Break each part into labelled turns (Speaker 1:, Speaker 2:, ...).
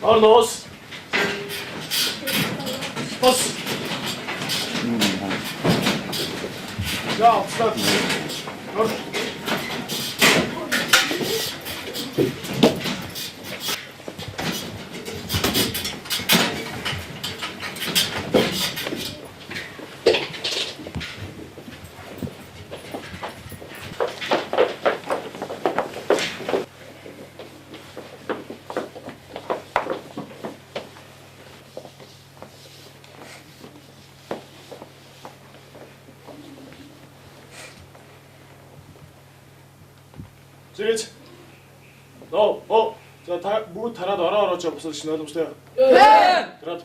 Speaker 1: Arnoz. Bas. Ya atla. Dur. Зэвэж. За та бүгд тараад ороо ч босож шинэ ойлгомжтой. Тараад.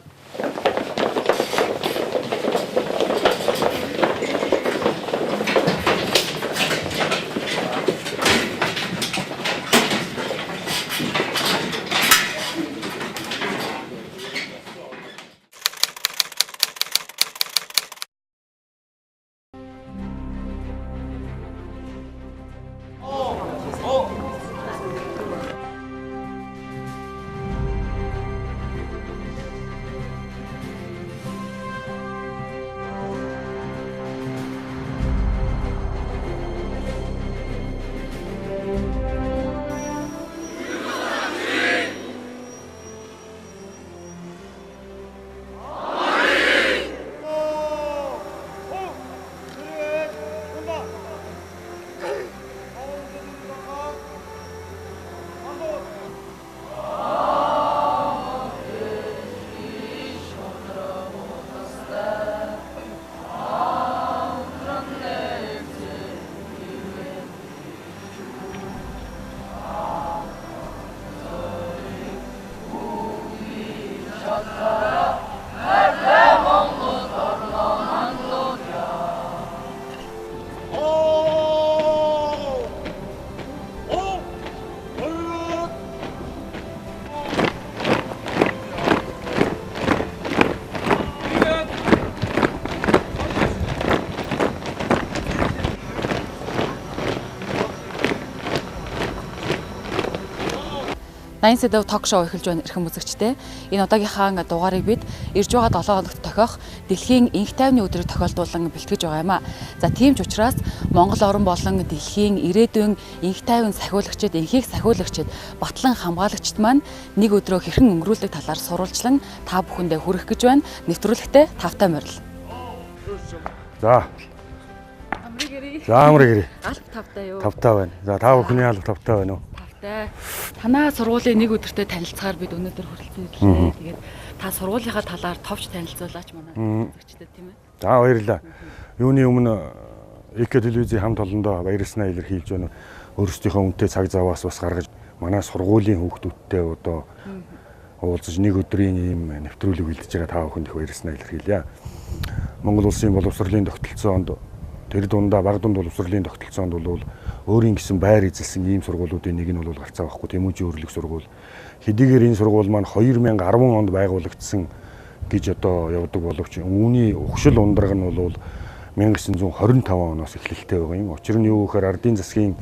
Speaker 2: Найн сэдэв ток шоу эхэлж байна эрхэм үзэгчдээ. Энэ удаагийнхаа дугаарыг бид ирж байгаа 7 хоногт тохиох дэлхийн энх тайвны өдрийг тохиолдуулан бэлтгэж байгаа юм а. За тийм ч учраас Монгол орн болон дэлхийн ирээдүйн энх тайван сахиулагчид, энхийг сахиулагчид, батлан хамгаалагчид маань нэг өдрөө хэрхэн өнгөрүүлдэг талаар сурвалжлан та бүхэндээ хүргэх гэж байна. Нэвтрүүлэгтээ тавтай морил.
Speaker 1: За. Амрыг ирээ.
Speaker 2: Алф тавтай юу?
Speaker 1: Тавтай байна. За та бүхний алф тавтай байна уу?
Speaker 2: Танаа сургуулийн нэг өдөртөө танилцахаар бид өнөөдөр хүрэлцэн ирлээ. Тэгээд та сургуулийнхаа талаар товч танилцуулаач манай үзэгчдэд тийм ээ.
Speaker 1: За баярлалаа. Юуны өмнө ЭК телевизийн хамт олондоо баярлалаа илэрхийлж байна. Өөрсдийнхөө үнэтэй цаг заваас бас гаргаж манай сургуулийн хүүхдүүдтэй одоо уулзаж нэг өдрийн ийм нэвтрүүлэг бэлдэж байгаа та бүхэнд их баярлалаа илэрхийлье. Монгол улсын боловсролын тогтолцоонд тэр дундаа баг дунд боловсролын тогтолцоонд бол өөрийн гэсэн байр эзэлсэн ийм сургуулиудын нэг нь бол гарцаа байхгүй Тэмүүжийн өрлөг сургууль. Хэдийгээр энэ сургууль маань 2010 онд байгуулагдсан гэж одоо явдаг боловч үүний угшил ундраг нь бол 1925 оноос эхлэлтэй байгаа юм. Учир нь юу гэхээр ардын засгийн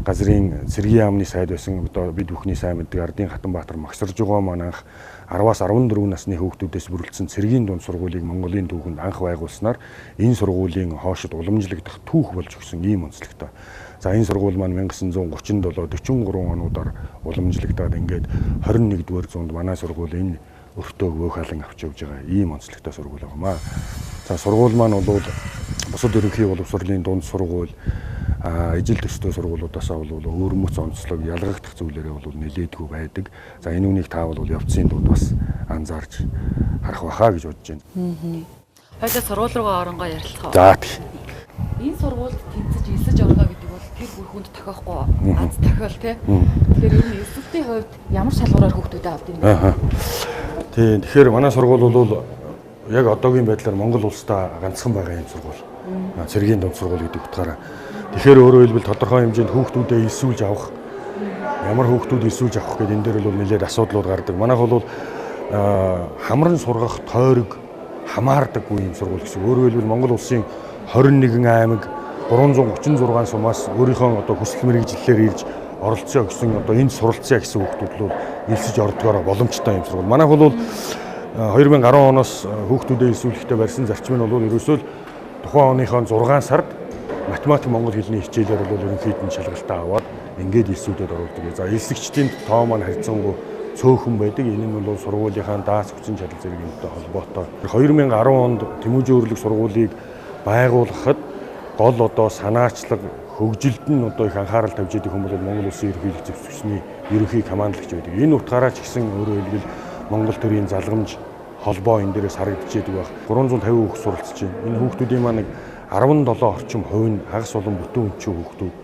Speaker 1: газрын цэргийн яамны сайд байсан одоо бид бүхний сайн мэддэг Ардын Хатанбаатар магсарж байгаа маань анх 10-аас 14 насны хүүхдүүдээс бүрэлдсэн цэргийн дунд сургуулийг Монголын түүхэнд анх байгуулснаар энэ сургуулийн хоошид уламжлагдах түүх болж өгсөн ийм онцлогтой. За энэ сургууль маань 1937 43 онуудаар уламжлагдаад ингээд 21-р зуунд манай сургууль энэ өртөөг өөхалан авч явж байгаа ийм онцлогтой сургууль байгаамаа. За сургууль маань бол бусад ерөнхий боловсролын дунд сургууль ижил төстэй сургуулиудаас бол өөрмөц онцлог ялгагдах зүйлээрээ бол нэлээдгүй байдаг. За энэ үнийг та бол явцын дунд бас анзаарч харах байхаа гэж бодож байна.
Speaker 2: Хоёулаа сургууль руугаа оронгоо ярилцгаа.
Speaker 1: За
Speaker 2: энэ сургуульд тэнцэж элсэж орно гэдэг бол тэр бүр хүнд тохиохгүй аз тохиол тий. Тэгэхээр энэ элсэлтийн хувьд ямар шалгуураар хүүхдүүдэд авд юм бэ?
Speaker 1: Тийм. Тэгэхээр манай сургууль бол яг одоогийн байдлаар Монгол улстай ганцхан байгаа юм сургууль. Цэргийн дунд сургууль гэдэг утгаараа. Тэгэхээр өөрөөр хэлбэл тодорхой хэмжээнд хүүхдүүдэд элсүүлж авах ямар хүүхдүүд эсүүлж авах гэдэг энэ дээр бол нэлээд асуудлууд гардаг. Манайх бол хамран сургах тойрог хамаардаггүй юм сургууль гэсэн. Өөрөөр хэлбэл Монгол улсын 21 аймаг 336 сумаас өөрийнхөө одоо хүсэл мэргэжлэлээр ирж оролцоо гэсэн одоо энд суралцъя гэсэн хүүхдүүд бол элсэж ордгоороо боломжтой юм сургууль. Манайх бол 2010 оноос хүүхдүүдэд элсүүлэхдээ барьсан зарчим нь бол ерөөсөө тухайн оныхон 6 сард математик монгол хэлний хичээлээр бол ерөнхийдөө шалгалтаа аваад ингээд элсүүдэд оруулдаг. За элсэгчдийн тоо маань харьцангуй цөөхөн байдаг. Энэ нь бол сургуулийнхаа даas хүчин чадал зэрэгтэй холбоотой. 2010 онд Тэмүүжин өрлөг сургуулийг байгуулахад гол одоо санаачлаг хөгжилд нь одоо их анхаарал тавьж байгаа хүмүүс бол Монгол Улсын ерөнхийлөгч зөвшөөрсний ерөнхий командлагч байдаг. Энэ утгаараа ч гэсэн өөрөөр хэлбэл Монгол төрийн залгамж холбоо энэ дээрээс харагдчихэдэг байх. 350 хүүхэд суралцж байна. Энэ хүүхдүүдийн маань 17 орчим хувь нь хагас болон бүтэн өнчөө хүүхдүүд.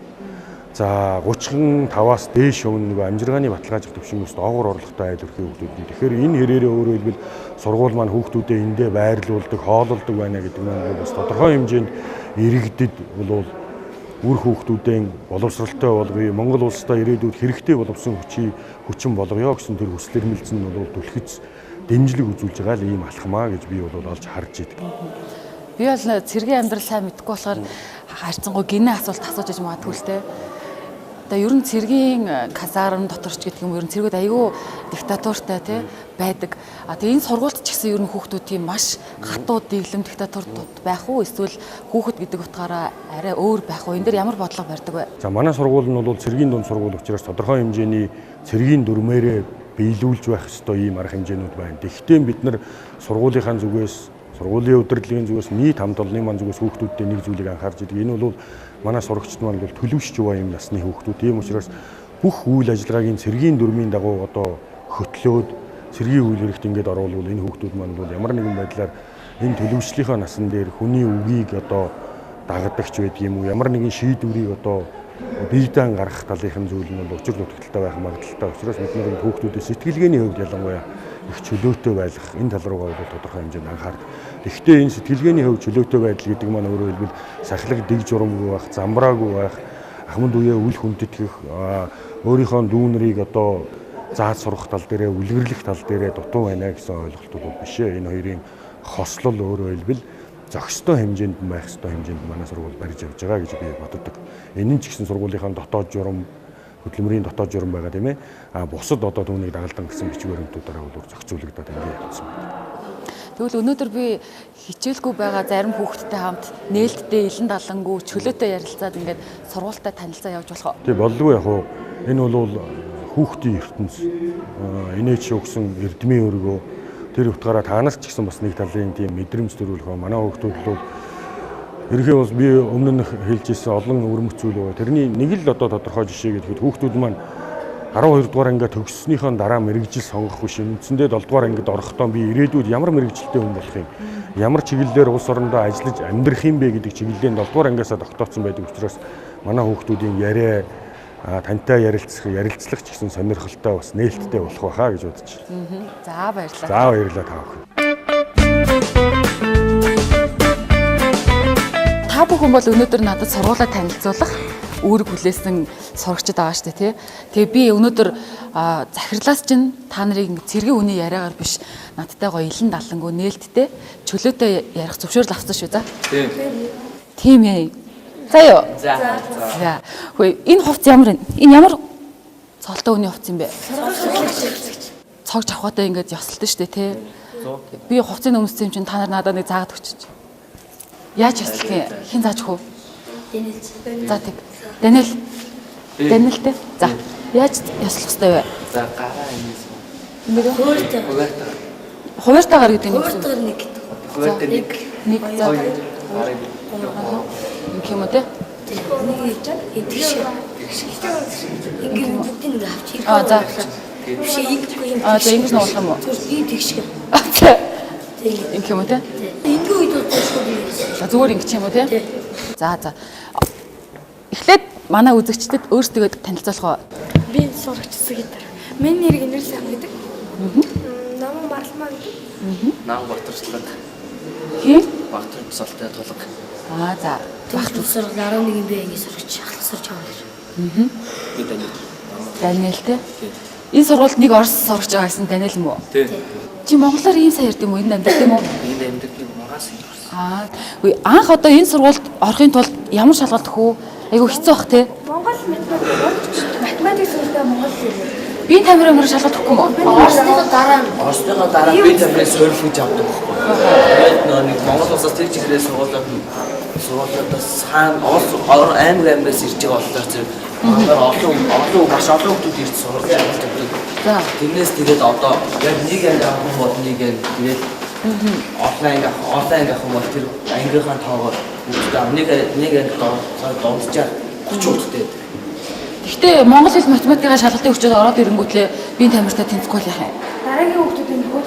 Speaker 1: За 35-аас дээш хувь нэг амжиргааны баталгаажих төвшингөөс доогуур орлоготой айл өрхийн хүүхдүүд. Тэгэхээр энэ хэрээрээ өөрөөр хэлбэл сургууль маань хүүхдүүдэд эндээ байрлуулдаг, хоололдог байна гэдэг нь бас тодорхой хэмжээнд иргэдэд бол үр хүүхдүүдийн боловсралтай болгоё, Монгол улстай ирээдүйд хэрэгтэй боловсон хүчин болгоё гэсэн тэр хүсэл эрмэлзэл нь бол түлхэц дэмжлэг үзүүлж байгаа л ийм алхмаа гэж би бол олж харж байдаг.
Speaker 2: Би бол цэргийн амьдрал сайн мэдгүй болохоор харьцангуй гинэ асуулт асууж иж магадгүй л те. Одоо ер нь цэргийн казарм дотор ч гэдэг юм ер нь цэргүүд аюу диктатуртай те байдаг. А тэгээ энэ сургуульд ч гэсэн ер нь хүүхдүүдийн маш хатуу дэглэм диктатурууд байх уу эсвэл хүүхэд гэдэг утгаараа арай өөр байх уу? Энэ дэр ямар бодлого барьдаг вэ?
Speaker 1: За манай сургууль нь бол цэргийн дунд сургууль учраас тодорхой хэмжээний цэргийн дүрмээрээ биелүүлж байх ёстой ийм арга хэмжээнүүд байна. Тэгэхдээ бид нар сургуулийнхаа зүгээс сургуулийн удирдлагын зүгээс нийт хамт олонны маань зүгээс хүүхдүүдтэй нэг зүйлийг анхаарч идэг. Энэ бол манай сурагчид маань бол төлөвшж байгаа юм насны хүүхдүүд. Тийм учраас бүх үйл ажиллагаагийн цэргийн дүрмийн дагуу одоо хөтлөөд цэргийн үйл хэрэгт ингээд оруулвал энэ хүүхдүүд маань бол ямар нэгэн байдлаар энэ төлөвшлийнхөө насан дээр хүний үгийг одоо дагадагч байдаг юм уу? Ямар нэгэн шийдвэрийг одоо биедан гаргах талынхын зүйл нь бол учир дутагдaltaй байх магадaltaй. Учраас бид нар хүүхдүүдийн сэтгэлгээний хувьд ялангуяа их чөлөөтэй байх энэ тал руугаа бол тодорхой хэмжээнд анхаардаг. Гэхдээ энэ сэтгэлгээний хувьд чөлөөтэй байдал гэдэг маань өөрөөр хэлбэл сахилга дэг журамгүй байх, замбраагүй байх, ахмад үеэ үл хүндэтгэх, өөрийнхөө дүүнрийг одоо зааж сурах тал дээрээ үлгэрлэх тал дээрээ дутуу байна гэсэн ойлголтууд бол биш ээ. Энэ хоёрын хослол өөрөөр хэлбэл зохистой хэмжээнд байх ёстой хэмжээнд манай сургууль барьж явж байгаа гэж би боддог. Энэ нь ч гэсэн сургуулийнхаа дотоод журам, хөдөлмөрийн дотоод журам байгаа тийм ээ. Бусад одоо түүнийг дагалдан гэсэн бичиг баримтуудаараа бол зохицуулагдаад ингээд явсан байна.
Speaker 2: Тэгвэл өнөөдөр би хичээлгүй байгаа зарим хүүхдтэй хамт нээлттэй илэн далангуу чөлөөтэй ярилцаад ингээд сургуультай танилцаа явж болох уу?
Speaker 1: Тий болдгоо яг уу. Энэ бол хүүхдийн ертөнц. Инээч өгсөн эрдмийн өргөө. Тэр утгаараа таанаас ч гэсэн бас нэг талын тийм мэдрэмж төрүүлэх ба манай хүүхдүүд бол ерөнхийдөө бас би өмнө нь хэлж ирсэн олон өрмөц зүйл байгаа. Тэрний нэг л одоо тодорхой жишээ гэхэд хүүхдүүд маань 12 дугаар ангид төгссөнийхөө дараа мэрэгжил сонгох биш. Үндсэндээ 7 дугаар ангид орохдоо би ирээдүйд ямар мэрэгжилтэй хүн болох юм, ямар чиглэлээр улс орондоо ажиллаж амьдрах юм бэ гэдэг чиглэлийн 7 дугаар ангиасаа тогтооцсон байдаг учраас манай хүүхдүүдийн яриа тантай ярилцлах ч гэсэн сонирхолтой бас нээлттэй болох байхаа гэж бодож байна.
Speaker 2: За баярлалаа.
Speaker 1: За баярлалаа та бүхэн.
Speaker 2: Та бүхэн бол өнөөдөр надад сургуулаа танилцуулах үүрэг хүлээсэн сурагчид байгаа шүү дээ тий. Тэгээ би өнөөдөр захирлаас чинь та нарыг цэргийн үний яриагаар биш надтай гоё илэн далангуу нээлттэй чөлөөтэй ярих зөвшөөрөл авсан шүү за. Тийм ээ. За юу? За. Хөөе энэ хувцас ямар вэ? Энэ ямар цолтой үний хувцас юм бэ? Цогж авахтай ингээд ёсолтой шүү дээ тий. Би хувцсыг өмссөн юм чинь та нар надад нэг заагаад өгч. Яаж ёслох юм? Хин зааж хөө? За тэг. Даниэл. Даниэлтэй. За. Яаж ёслох ёстой вэ?
Speaker 3: За гараа энэс.
Speaker 2: Нэг
Speaker 3: Хуваартай.
Speaker 2: Хуваартайгаар гэдэг юм.
Speaker 3: Хуваартай нэг гэдэг. Хуваартай нэг.
Speaker 2: За.
Speaker 3: Гараа.
Speaker 2: Инх юм уу те?
Speaker 3: Нэг хийж идэгш. Ингээд бүгдийг нэг авч ирэх.
Speaker 2: За.
Speaker 3: Биш ингэхгүй юм.
Speaker 2: За ингэж нуулах юм уу?
Speaker 3: Зүгээр тэгш.
Speaker 2: Инх юм уу те?
Speaker 3: Ингээ үед удахгүй юм.
Speaker 2: За зүгээр ингэж юм уу те? За. Эхлээд манай үзэгчдэд өөрсдөө танилцуулах уу?
Speaker 4: Би сурагч Сэгдэр. Миний нэр Гинэр Сан гэдэг. Наман Марлмаа гэдэг.
Speaker 3: Нам Батарчлаг.
Speaker 2: Хин?
Speaker 3: Багтар цолтой тулг.
Speaker 2: За.
Speaker 3: Багтар сургал 11 би ингэ сурагч ахлах сурч байгаа юм.
Speaker 2: Би
Speaker 3: Даниэл.
Speaker 2: Даниэл те. Энэ сургуульд нэг орос сурч байгаа гэсэн Даниэл юм уу?
Speaker 5: Тий.
Speaker 2: Чи монголоор ийм сайн ярьд юм уу? Энэ амьд юм уу?
Speaker 5: Энд амьдаг юм магаас юм орсон.
Speaker 2: Үгүй анх одоо энэ сургуульд орохын тулд ямар шалгалт өгөх үү? Айгу хэцүү бах те.
Speaker 4: Монгол математик сургуультай монгол хэлээр.
Speaker 2: Би тамирын мөр шалгалт өгөх юм уу?
Speaker 5: Орсныхоо дараа би тамирын суурил гэж авдаг байхгүй. Тэгээд нэг Монгол улсаас тэр чиглэлээр сургуулиудаас хаана аймагаас ирж байгаа болохоор зэрэг маш олон хүмүүс ирж сурах гэдэг.
Speaker 2: За.
Speaker 5: Тэрнээс тэгээд одоо яг нэг анги авах бол нэг анги тэгээд онлайн авах бол тэр ангийнхаа тоогоор нэг анги донцчаа 30 хүнтэй.
Speaker 2: Гэхдээ монгол хэл математикийн шалгалтын хүчээр ороод ирэнгүүтлээ би тамиртай тэнцэхгүй л яхаа.
Speaker 4: Дараагийн хүүхдүүд нөгөө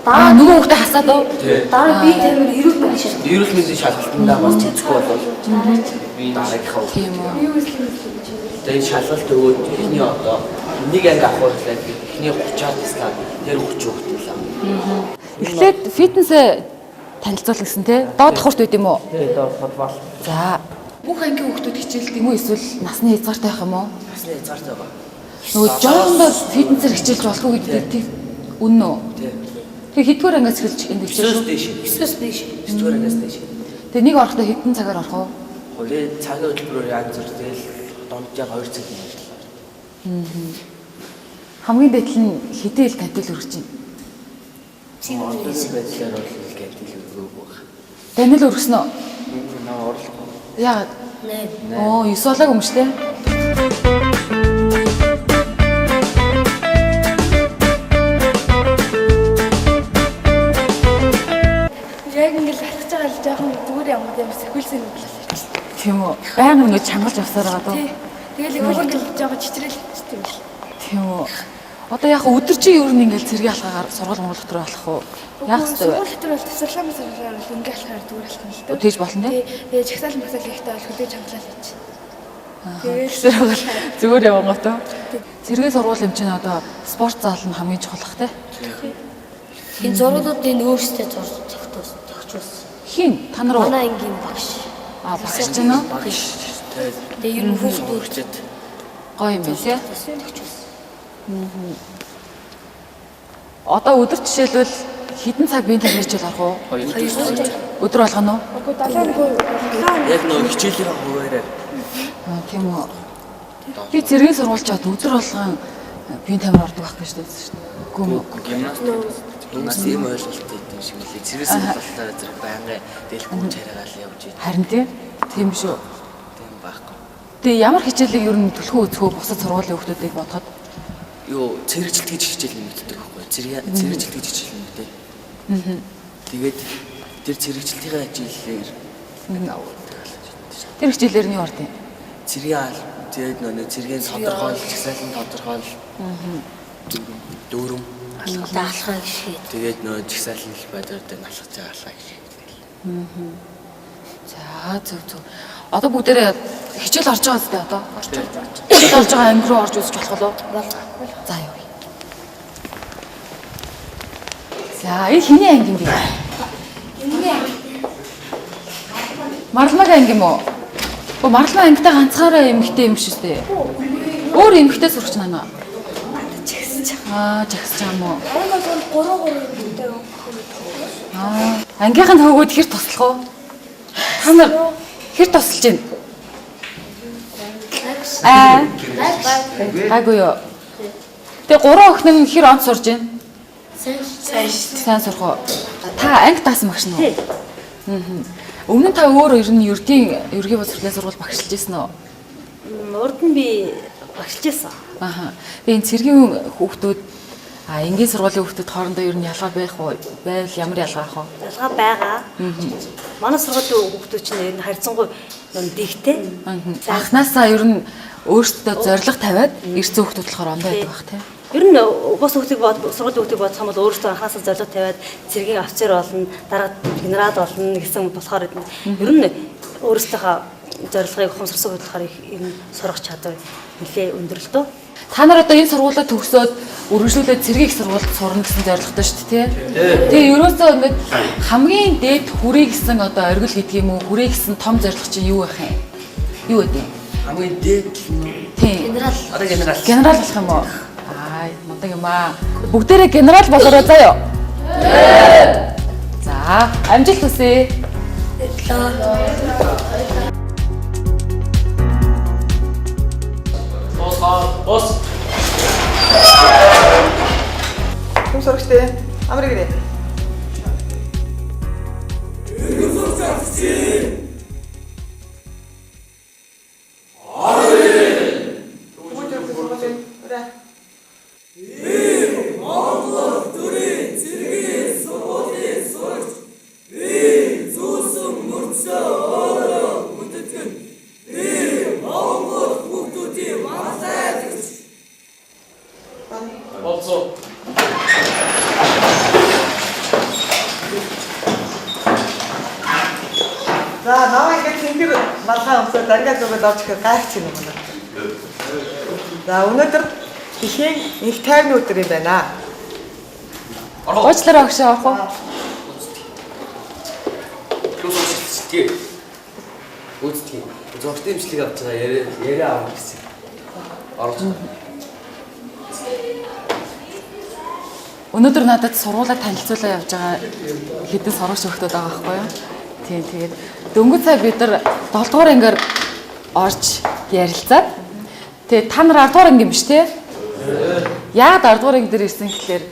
Speaker 2: Нөгөө хүүхдээ хасаад уу?
Speaker 4: дараа би тамир эрүүл мэндийн шалгалт.
Speaker 5: Эрүүл мэндийн шалгалтандаа бас тэнцэхгүй бол би дараагийнхаа
Speaker 2: Тийм үү.
Speaker 4: Юу гэсэн юм бэ?
Speaker 5: тэгээд шалгалт өгөөд эхний одоо нэг анги авах байлаа эхний 30-аад тастаа тэр 30 хүүхдээ л авах.
Speaker 2: Эхлээд фитнесээ танилцуул гэсэн те. Доод давхарт үйд юм уу?
Speaker 5: Тэгээд футбол
Speaker 2: За. Бүх ангийн хүүхдүүд хичээлдэг юм уу эсвэл насны хязгаартай байх юм уу?
Speaker 5: насны хязгаартай ба.
Speaker 2: Нөгөө жоохондоо фитнесээр хичээлж болтгоо гэдэг үнэн үү?
Speaker 5: Тийм.
Speaker 2: Тэгээ хэдгээр ангиас эхэлж энд хичээл.
Speaker 5: 9-өөс дээш.
Speaker 4: 9-өөс дээш.
Speaker 5: 9-р ангиас дээш.
Speaker 2: Тэгээ нэг орохдоо хэдэн цагаар орох уу?
Speaker 5: Хөлөө цагийн хөтөлбөрөөр янз бүр тэгэл донжаа 2 цаг юм ажиллаа.
Speaker 2: Хамгийн дээдл нь хэдэн ил тантил өргөж байна.
Speaker 5: Onun байдлаар бол гэнтэл өгөөг баг.
Speaker 2: Даниэл өргөснө үү?
Speaker 5: Наа орлого.
Speaker 2: Яагаад? Оо, 9 болоог өмчлээ.
Speaker 4: Яг ингэж алхаж байгаа л жоохон зүгээр ямар юм сэхүүлсэн юм болоо.
Speaker 2: Тийм үү. Байнга ингэж чангалж явсаар байгаа дөө.
Speaker 4: Тэгэл яг ингэж жоохон чичрэл хэвчтэй юм л.
Speaker 2: Тийм үү. Одоо яг өдөржин ер нь ингээл цэргийн алхаагаар сургууль монгол дотор болох уу? Яах вэ?
Speaker 4: Сургууль дотор бол тасалгаа масалгаар л ингээ алхахаар зүгээр алхах юм л дээ.
Speaker 2: Тэгж болно те.
Speaker 4: Тэгээ чагсаал масал ихтэй бол хөдөө чангалал гэж.
Speaker 2: Тэгсэр бол зүгээр явангаа тоо. Цэргийн сургууль юм чинь одоо спорт зал нь хамгийн чухал бах те.
Speaker 3: Энэ зургуудын өөрсдөө зогчулсан.
Speaker 2: Хин та нар уу?
Speaker 3: Манай ангийн багш.
Speaker 2: Багш ч нөө.
Speaker 3: Тэгээ ер нь хүүхдүүд
Speaker 2: Гоё юм байна те. Одоо өдөр жишээлбэл хэдэн цаг биеийн тамирчил орох уу?
Speaker 5: 2 цаг.
Speaker 2: Өдөр болгоно уу?
Speaker 4: Үгүй 7
Speaker 5: Яг нөө хичээлийн хуваараар
Speaker 2: Тийм үү. Би цэргийн сургуульчаад өдөр болгон биеийн тамир ордог байх гэж байсан шүү дээ. Үгүй мө.
Speaker 5: Хүмүүс ийм ойлголт өгдөг шиг үлээ. Цэрээс боллоо зэрэг байнгын дэлгүүр чараагаал явж идэв.
Speaker 2: Харин тийм шүү.
Speaker 5: Тийм байхгүй.
Speaker 2: Тэгээ ямар хичээлийг ер нь төлхөө үзхөө бусад сургуулийн хүмүүсийг бодоход
Speaker 5: Юу цэрэгжилт гэж хичээл нэмэгддэг байхгүй. Цэрэгжилт гэж хичээл нэмэгдээ. Тэгээд тэр цэрэгжилтийн ажлаар
Speaker 2: тэр хичээлээр нь юу орд юм?
Speaker 5: цэргийн аал тэгээд нөө цэргийн тодорхойл, чагсаалын тодорхойл. Дүүрэм
Speaker 3: алхах шиг.
Speaker 5: тэгээд нөө чагсаалын байдлаар дээр алхаж байгаа алхаа гэж.
Speaker 2: За зөв. Одоо бүгдээрээ хичээл орж байгаа зү одоо. Хичээл орж байгаа анги руу орж үзэж болох болов? За юу. За энэ хиний анги юм бэ? Марламаг анги юм уу? Марламаг ангитай ганцхаараа эмэгтэй юм шүү дээ. Өөр эмэгтэй сурч байна. Жагсаж байгаа юм уу?
Speaker 4: ангиас бол 3
Speaker 2: Ангийнхын хөвгүүд хэр туслах уу? Та нар хэр тусалж байна? Гайгүй юу? Тэгээ 3 охин нь хэр онц сурж байна? Сайн сурах уу? Та анги таасан багш нь уу? Өмнө нь та өөр ер нь ерөнхий боловсролын сургууль багшилж байсан уу?
Speaker 3: Урд нь би багшилж байсан.
Speaker 2: Тэгээ энэ цэргийн хүүхдүүд энгийн сургуулийн хүүхдүүд хоорондоо ер нь ялгаа байх уу? Байвал ямар ялгаа ах вэ?
Speaker 3: Ялгаа байгаа. Манай сургуулийн хүүхдүүд чинь ер нь харьцангуй дэгтэй.
Speaker 2: Анхнаасаа ер нь өөрсдөө зориг тавиад ирсэн хүүхдүүд болохоор ондоо байдаг бах тийм.
Speaker 3: Ер нь бос сургуулийн хүүхдийг бодох юм бол өөрөөсөө анхаасаа зориг тавиад цэргийн офицер болно, дараа генерал болно гэсэн болохоор ер нь өөрөөсөө зорилгыг ухамсарсан хөдөлгөөр ер нь сурах чадвар нэлээ өндөр л дөө.
Speaker 2: Та нар одоо энэ сургуулиуд төгсөөд үргэлжлүүлээд цэргийн их сургуульд сурна гэсэн зорилготой шүү дээ тий. Тэгээ ерөөсөө ингээд хамгийн дээд хүрээ гэсэн одоо оргил гэдэг юм уу хүрээ гэсэн том зорилго чинь юу байх юм? Юу вэ?
Speaker 5: Хамгийн дээд нь
Speaker 2: Тийм.
Speaker 3: Генерал.
Speaker 5: Одоо генерал.
Speaker 2: Генерал болох юм уу? Аа, мундаг юм аа. Бүгдээрээ генерал болоорой заа юу? За, амжилт хүсье.
Speaker 5: Бос.
Speaker 6: Хүн сурагчтай амрыг нэ.
Speaker 5: Болцоо.
Speaker 6: За намайг ингээд цэнхэр малгай өмсөд даргаа зүгэл орж ихээр гайхаж байна юм байна. За өнөөдөр дэлхийн их тайвны өдөр юм байна.
Speaker 2: Уучлаарай огш авах уу?
Speaker 5: Үзтгий. Үзтгий. Зургт имжлэг авч байгаа яриа авах гэсэн. Орж.
Speaker 2: Өнөөдөр надад сургуулаа танилцуулаа явж байгаа хэдэн сурагч хүмүүс байгаа байхгүй юу? Тийм тэгээд дөнгөж сая бид нар 7 дугаар ангиар орж ярилцаад тэгээд та нар 10 дугаар анги юм биш те? Яагаад 10 дугаар анги дээр ирсэн гэхэлэр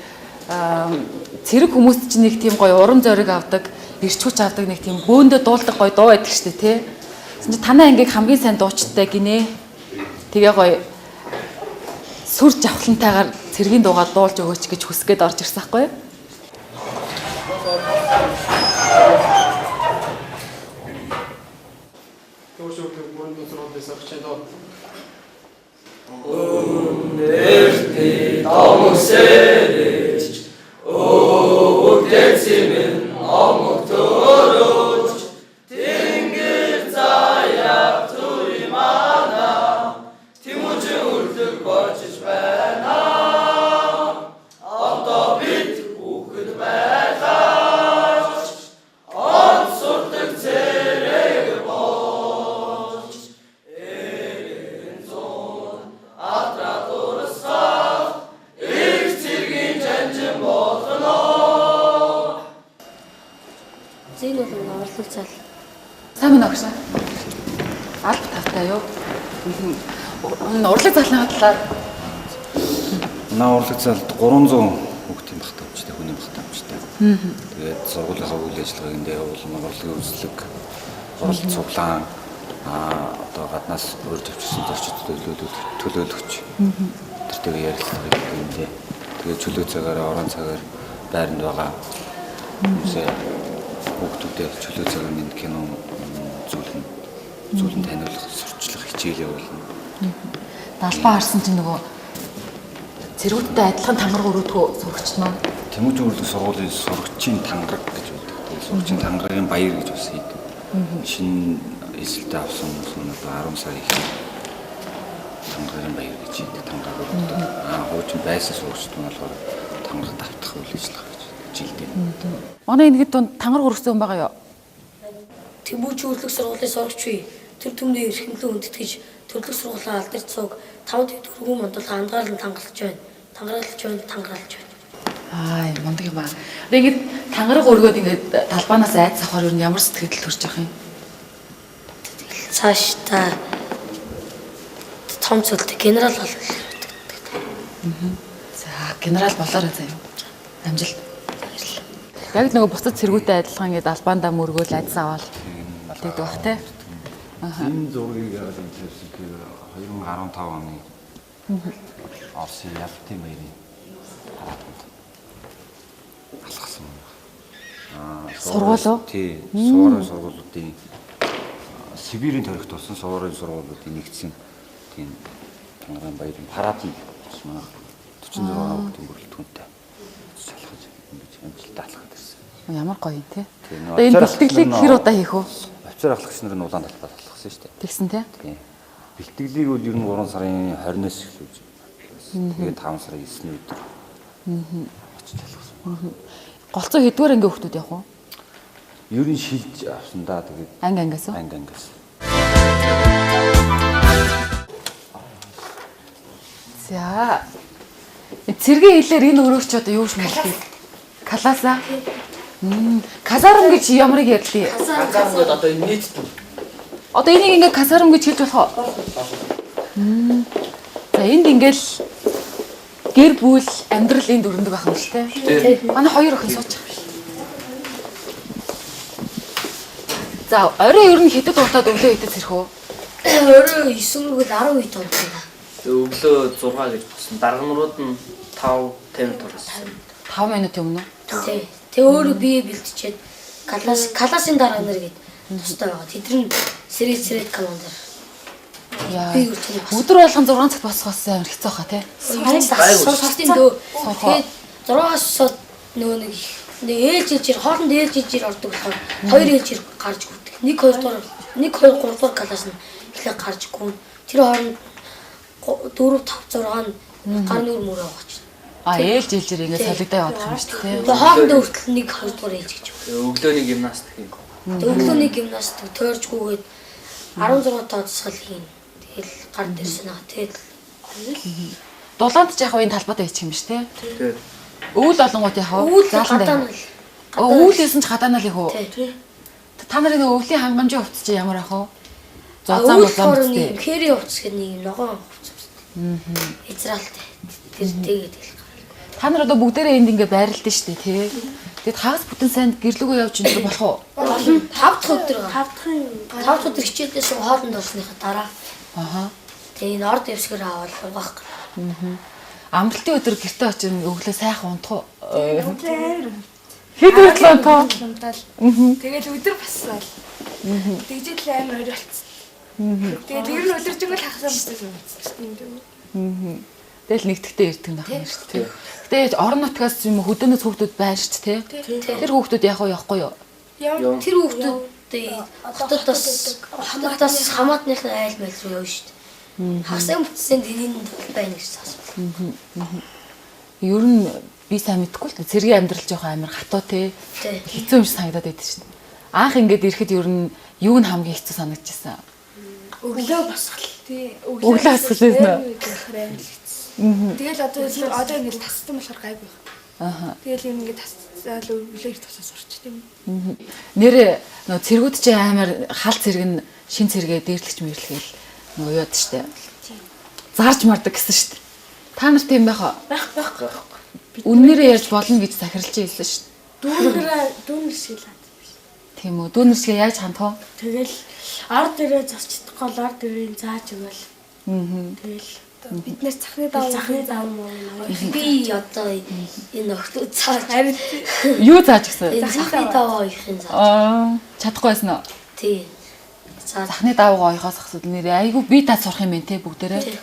Speaker 2: цэрэг хүмүүст чинь нэг тийм гоё урам зориг авдаг, ирч хүч авдаг нэг тийм бөөндө дуулдаг гоё дуу байдаг штэ те. Тэгсэн чинь танай ангийг хамгийн сайн дуучтай гинэ. Тэгээ гоё сүр жавхлантайгаар цэргийн дуугаа дуулж өгөөч гэж хүсгээд орж ирсэн байхгүй юу?
Speaker 7: Төвшөлтөг бүрэн тусралтай сагчаа доо.
Speaker 5: Өнөртөө домсэрэж өвдөлцөмөн омогтөрөж тэнгэр заяа туримана тимүж үлдэх борчж байна. Одоо бид хүүхэд байлаач онцордог зэрэг болж
Speaker 3: Зин бол орлог цал.
Speaker 2: Сайн байна огш. Аль тавтай юу? Урлаг залны талаар
Speaker 8: Наа урлаг залд 300 хүүхдийн багтаамжтай хүний багтаамжтай. Тэгээд сургуулийнхаа үйл ажиллагааг эндээ явуулна, урлагийн үзлэг, уралд цуглаан одоо гаднаас өөр төвчсөн зорчид төлөөлөгч тэртэйгээ ярилцлага хийх эндээ. Тэгээд чөлөө цагаар орон цагаар байранд байгаа хүмүүсээ хүүхдүүдэд чөлөө цагаар нэг кино зүйлэн таниулах, сурчлах хичээл явуулна.
Speaker 2: далбаа харсан чинь нөгөө цэргүүдтэй адилхан тангараг өрөөдгөө сурагч нь.
Speaker 8: Тэмүүж урлаг сургуулийн сурагчийн тангараг гэж байдаг. Тэгээд сурагчийн тангарагын баяр гэж бас хийдэг. Шинэ эсэлтэд авсан хүмүүс одоо 10 сар их тангарагын баяр гэж хийдэг. Тангараг өрөөдөг. Хуучин байсан сурагчд нь болохоор тангараг давтах үйл ажиллагаа гэж жилдээ.
Speaker 2: Манай энэ хэд донд тангараг өргөсөн хүн байгаа юу?
Speaker 9: Тэмүүж урлаг сургуулийн сурагч бий. Тэр түмний эрхэмлэн үндэтгэж төрлөх сургуулийн алдар цуг 5 дөрвөн мондол ангаарлан тангалж байна. Тангаалж байна.
Speaker 2: Аа, мундаг юм аа. Тэгээд тангараг өргөөд ингээд талбаанаас айц авахаар юу ямар сэтгэл төрж явах юм?
Speaker 9: Цааш та том зүйлтэй генерал болно.
Speaker 2: За, генерал болоорой заяа. Амжилт. Яг л нөгөө бусад цэргүүтэй адилхан ингээд албаандаа мөргөөл айц аваад тэгдэг бах те.
Speaker 8: Энэ зургийг яагаад юм хэлсэн 2015 оны Орсын ялтын баярын хараатанд алхсан байна.
Speaker 2: Сургууль уу?
Speaker 8: Тий, сургуулиудын Сибирийн төрөгт болсон сургуулиудын нэгдсэн тийм тангараг баярын хараатанд болсон байна. 46 хүүхдийн бүрэлдэхүүнтэй залхаж ингэж амжилттай алхаад ирсэн.
Speaker 2: Ямар гоё юм те. Энэ бэлтгэлийг хэр удаа хийх вэ?
Speaker 8: Офицер ахлагч нар нь улаан талбайд алхсан шүү дээ.
Speaker 2: Тэгсэн те.
Speaker 8: Тийм. Бэлтгэлийг бол ер нь 3 сарын 20-наас эхлүүлж тэгээд 5 сарын 9-ний өдөр очиж алхсан.
Speaker 2: Голцоо хэдгээр ангийн хүүхдүүд явах уу?
Speaker 8: Ер нь шилж авсан да тэгээд
Speaker 2: Ангиас уу?
Speaker 8: ангиас.
Speaker 2: За. Цэргийн хэлээр энэ өрөөч чи одоо юу гэж нэрлэдэг? Каласа. Казарм гэж ямарыг ярьлаа?
Speaker 5: Казарм гэдэг одоо энэ нийт төв.
Speaker 2: Одоо энийг ингээ казарм гэж хэлж болох уу? За энд ингээл гэр бүл амьдралын дүрмдэг байх юм шүү дээ. Манай хоёр охин сууж байгаа. За орой ер нь хэдэд удаад өглөө хэдэд сэрэх үү?
Speaker 9: Өөрөө 9 10 үед тоглоно.
Speaker 5: Өглөө 6 гэж болсон. Дарганрууд нь 5 50 туурсан.
Speaker 2: 5 минут өмнө.
Speaker 9: Тий. Тэг өөрөө бие бэлтчихэд каласын дарга нар гээд тустай байгаа. Тэд нь сэрээд календар.
Speaker 2: Яа.
Speaker 9: Би үртний бас.
Speaker 2: Өдөр болгон 6 цагт босхоос амар хэцүү хаа тий.
Speaker 9: Суултын дөө. Тэгээд 6-аас сууд нөгөө нэг ээлжиж хоолнд ээлжиж ордог болохоор 2 ээлжир гарч хүрдэг. 1 2 дугаар 3 дугаар калаас нь эхлээ гарч гүн. Тэр хооронд 4 5 6 нь гар нүр мөрөө байгаа ч.
Speaker 2: Ээлжээр ингэ солигдоо явах юм шүү дээ.
Speaker 9: Тэгээд хоолнд хүртэл 1 2 дугаар ээлж гэж.
Speaker 5: Өглөөний гимнастик юм.
Speaker 9: Өглөөний гимнастик тойрчгүйгээд 16 тооцсгол хийн. Тэгэл гар дэрсэн аа. Тэгэл
Speaker 2: Дулаанд ч яг энэ талбайд хийчих юм шүү дээ.
Speaker 5: Тэгээд
Speaker 2: Өвөл олонгууд яхав.
Speaker 9: гадаа нь
Speaker 2: Өвлөөсөн ч гадаанал их үү?
Speaker 9: тий.
Speaker 2: Та нарын өвлийн хангамжийн хувцас чи ямар ах вэ? Зузаан
Speaker 9: нэг хэри хувцас гэдэг нэг юм ногоон хувцас. Израилтай. Тэр тэгээд хэлэх.
Speaker 2: Та нар одоо бүгдээрээ энд ингээ байрлалтай шүү дээ тий. Тэгэд хагас бүтэн санд гэрлүүгөө явж ин болох уу?
Speaker 9: 5 дахь өдөр 5 дахь өдөр хичээлээс хоолнд орсныхаа дараа. Тэгээ энэ орд явсгэр аваад угаах.
Speaker 2: Амралтын өдөр гэрте очиж өглөө сайхан унтах уу? Хэд өглөө тоо?
Speaker 4: Тэгэл өдөр бассаал. Тэгжэл амар оролцсон. Тэгээд ер нь өдөржингөл хагасаа юм.
Speaker 2: Тэгэл нэгтгэхдээ ирдэг байх юм шүү дээ. Гэтэ орон нутгаас юм хөдөөнөөс хүүхдүүд байна шүү дээ. Тэр хүүхдүүд яг явахгүй юу?
Speaker 9: Тэр хүүхдүүд хотоодоос хамаатныхны айл мэл рүү явна шүү дээ. Хагасаа бүтсэн тэний байна гэж асуусан.
Speaker 2: Ер нь би сайн мэдэхгүй л дээ. Цэргийн амьдрал жоохон амар хатуу те. Хэцүү юм шиг санагдаад байдаг шүү дээ. Анх ингээд ирэхэд ер нь юу нь хамгийн хэцүү санагдчихсан?
Speaker 4: Өглөө босгол. Тий.
Speaker 2: Өглөө босгол байсан.
Speaker 4: Тэгэл одоо ингээд тассан болохоор гайгүй. Тэгэл юм ингээд тасцаал өглөө тусаас орчих тийм.
Speaker 2: Нэр нөө цэргүүд чи амар хал цэрэг нь шин цэрэгээ дээрлэгч мэрлэгээл нөгөө яад штэ. Зарж мардаг гэсэн штэ. Та нар тийм байхаа.
Speaker 4: Байхгүй.
Speaker 2: Үннээрээ ярьж болно гэж захирлж хэлсэн штэ.
Speaker 4: Дүүнэр шиг л хаад.
Speaker 2: Тийм үү. Дүүнэр шиг яаж хандах вэ?
Speaker 4: Тэгэл ард дээрээ зарчдахгүй л ард дээрээ зааж өгөөл. Тэгэл бид нэр захны даав муу.
Speaker 9: Би одоо энэ охтууд цааш
Speaker 2: Юу зааж гисэн?
Speaker 9: захны даав оёхын заа.
Speaker 2: Чадахгүй байсан уу?
Speaker 9: Тий.
Speaker 2: Захны даавгаа оёхоос ахсууд нэр айгүй би та сурах юм бэ те бүгдээрээ.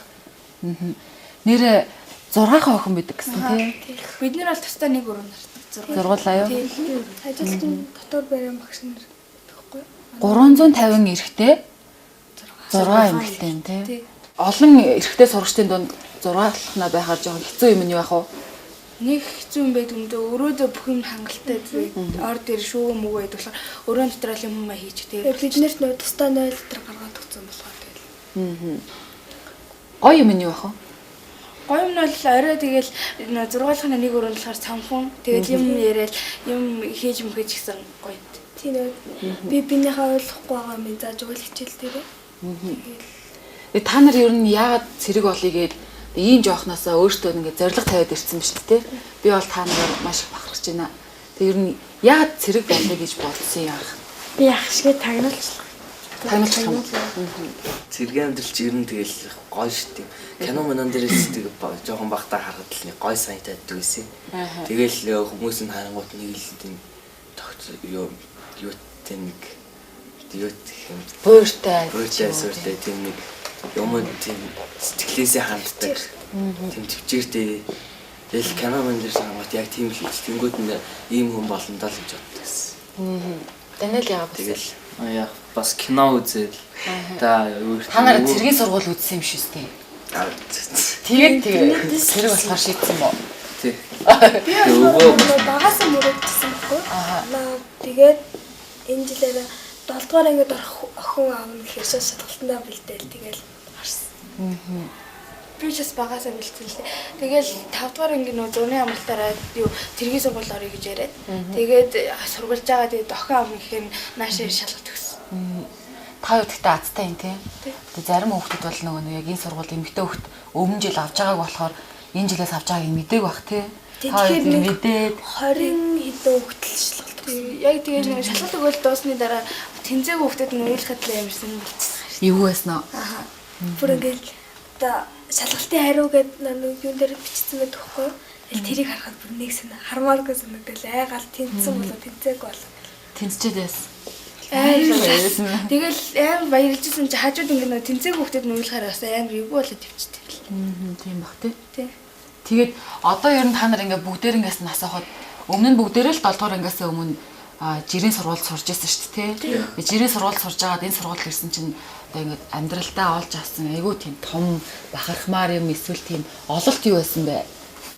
Speaker 2: Нэр 6 охин байдаг гэсэн тий.
Speaker 4: Бид нар бол тустай нэг өрөө нарт
Speaker 2: Зургуулаа юу?
Speaker 4: ажилтны дотор бариан багш нар тэгэхгүй.
Speaker 2: 350 эрэгтэй 6 эмэгтэй юм тий. Олон эрэгтэй сурагчдын дунд 6 алхнаа байхаар жоохон хэцүү юм нь юу ах вэ?
Speaker 4: Нэг хэцүү юм байд өмдөө өрөөдөө бүх юм хангалттай байд. Ор дээр шүүгөө мөгөө байд болохоор өрөөнд дотор л юм хийж тий. Бид нарт нөө тустай 0 литр гаргаад өгсөн болохоор тэгэл.
Speaker 2: Гоё юм нь юу ах вэ?
Speaker 4: Гоё юм нь бол орой тэгэл 6 алхны нэг өрөөнд болохоор цамхан тэгэл юм яриад юм хийж мөхөж гисэн гоё. Тийм ээ. Би бинийхээ ойлгохгүй байгаа юм зааж өгөл хичээл дээрээ.
Speaker 2: Тэгээ та нар ер нь яагаад цэрэг болъё гээд ийм жоохносоо өөртөө ингээд зориг тавиад ирсэн биз дээ. Би бол та нараар маш их бахархаж байна. Тэгээ ер нь яагаад цэрэг болъё гэж бодсон юм аа?
Speaker 4: Би ах шиг тагналчлаа.
Speaker 2: Тагналчих юм.
Speaker 5: Цэргийн амьдрал чи ер нь тэгэл гоё шүү дээ. Кино манан дээрээс тэг жоохон багтаа харахад л нэг гоё санагдаад байсан. Тэгэл хүмүүс нь харангуут нэг л тийм тогт юу тийм нэг юу тийм
Speaker 2: Бууртай
Speaker 5: сууртай тийм нэг юм тийм сэтгэлээсээ ханддаг. Тийм төвчээртэй. Тэгэл кино манан дээрээс харангуут яг тийм л тэнгууд нь ийм хүн болно даа л гэж боддогсэн.
Speaker 2: Танил яагаад
Speaker 5: тэгэл яа бас кино үзэл та
Speaker 2: та нараа цэргийн сургууль үзсэн юм шүү дээ. Тэгээд цэрэг болохоор шийдсэн юм уу?
Speaker 5: Тий.
Speaker 4: Би өвөө багаас мөрөгдсөн байхгүй. Тэгээд энэ жилээр 7 дугаар ангид орох охин аав нь гэхээс шалгалтандаа бэлдээл тэгэл харсан. Би ч бас багасаа бэлтгэлээ. Тэгэл 5 дугаар ангийн нөө зуны амралтаараа юу тэргийн сургууль орё гэж яриад. Тэгээд сургуулж байгаа тэгээд охин ам гэхээр наашаа шалгаж өгсөн.
Speaker 2: Та юу гэхдээ азтай юм тий. Тэгээд зарим хүүхдүүд бол нөгөө яг энэ сургууль эмэгтэй хүүхд өмнө жил авч байгааг болохоор энэ жилээс авч байгааг мэдээг бах тий.
Speaker 4: Тэгэхээр
Speaker 2: мэдээд
Speaker 4: 20 хэдэн хүүхдэл шалгалт. Яг тэгээд нэг шалгалт өгөөл дуусны дараа тэнцээг хүүхдэд нь уйлахад л амарсан болчихсон.
Speaker 2: юу байсан нь?
Speaker 4: Аха. Бүр ингээл одоо шалгалтын хариу гэдэг нэг юм дээр бичсэн байдаг хгүй юу? Тэрийг харахад бүр нэг сэн хармааргүй санагдал айгаал тэнцсэн болоо тэнцээг бол.
Speaker 2: Тэнцчээд байсан.
Speaker 4: Тэгэл аим баярлжсэн чи хажууд ингээд нэг тэнцээг хүүхдэд нь уйлахаар бас амар эвгүй болоод ивчтэй.
Speaker 2: Тийм бах тий.
Speaker 4: Тий.
Speaker 2: Тэгээд одоо ер нь та нар ингээ бүгдээрнгээс нь асуухад өмнө нь бүгдээрээ л 7 дугаар ангиас өмнө жирийн сургуульд сурж байсан шүү дээ тий. Жирийн сургуульд сурж байгаад энэ сургуульд ирсэн чинь одоо ингээ амьдралдаа олж авсан айгүй тийм том бахархмаар юм эсвэл тийм ололт юу байсан бэ?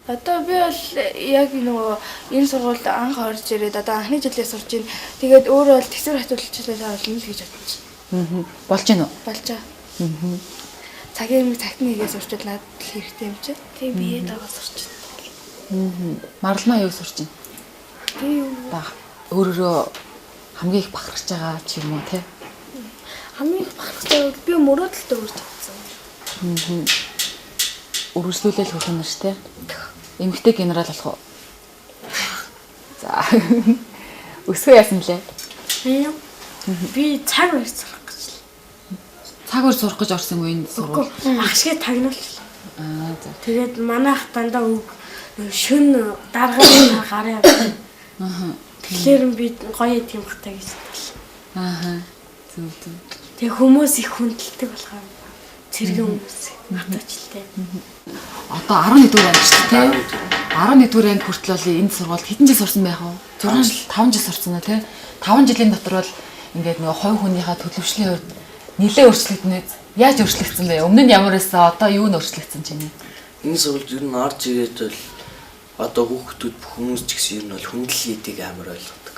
Speaker 4: Одоо би бол яг нөгөө энэ сургуульд анх орж ирээд одоо анхны жилдээ сурж ийн. Тэгээд өөрөө бол тэсвэр хатуулчлалаа олно л гэж бодож байна.
Speaker 2: Болж гин үү?
Speaker 4: Болж байгаа. Цагийн цагтны хийгээ сурчвал надад хэрэгтэй юм чи. Тийм бие дагаа сурч байна.
Speaker 2: Марлмаа юу сурч байна?
Speaker 4: Би юу
Speaker 2: өөрөөрөө хамгийн их бахархаж байгаа ч юм уу тий?
Speaker 4: хамгийн их бахархаж байгааг би мөрөөдөлтөд өөрч авсан.
Speaker 2: Үргэлжлүүлэл хөх юм шүү дээ. Эмэгтэй генерал болох уу? За. Өсгөө яасан блэ?
Speaker 4: Би цаг үеэр сурах гэж.
Speaker 2: Цаг үеэр сурах гэж орсон үеийн сургууль.
Speaker 4: Ах шиг тагнуулсан.
Speaker 2: За.
Speaker 4: Тэгээд манайх дандаа үг шүн дарганы гарын явсан. Тэгэхээр би гоё юм хата гэж бодлоо.
Speaker 2: Зөв.
Speaker 4: Тэгээ хүмүүс их хүндэлдэг болохоор цэргийн хүмүүс матачлаа.
Speaker 2: Одоо 11 дугаар анги шүү дээ тий. 11 дугаар анги хүртэл бол энэ сургуульд хэдэн жил сурсан байх вэ? 5 жил сурсан аа тий. 5 жилийн дотор бол ингээд нөгөө хувь хүнийхээ төлөвшлийн хувьд нэлээд өөрчлөгдөнэ. Яаж өөрчлөгдсөн бэ? Өмнө нь ямар байсан? Одоо юу нь өөрчлөгдсөн чинь?
Speaker 5: Энэ сургуульд ер нь орж ирээд бол одоо хүүхдүүд бүх хүмүүс ч гэсэн ер нь бол хүндлэлийг амар ойлгодог.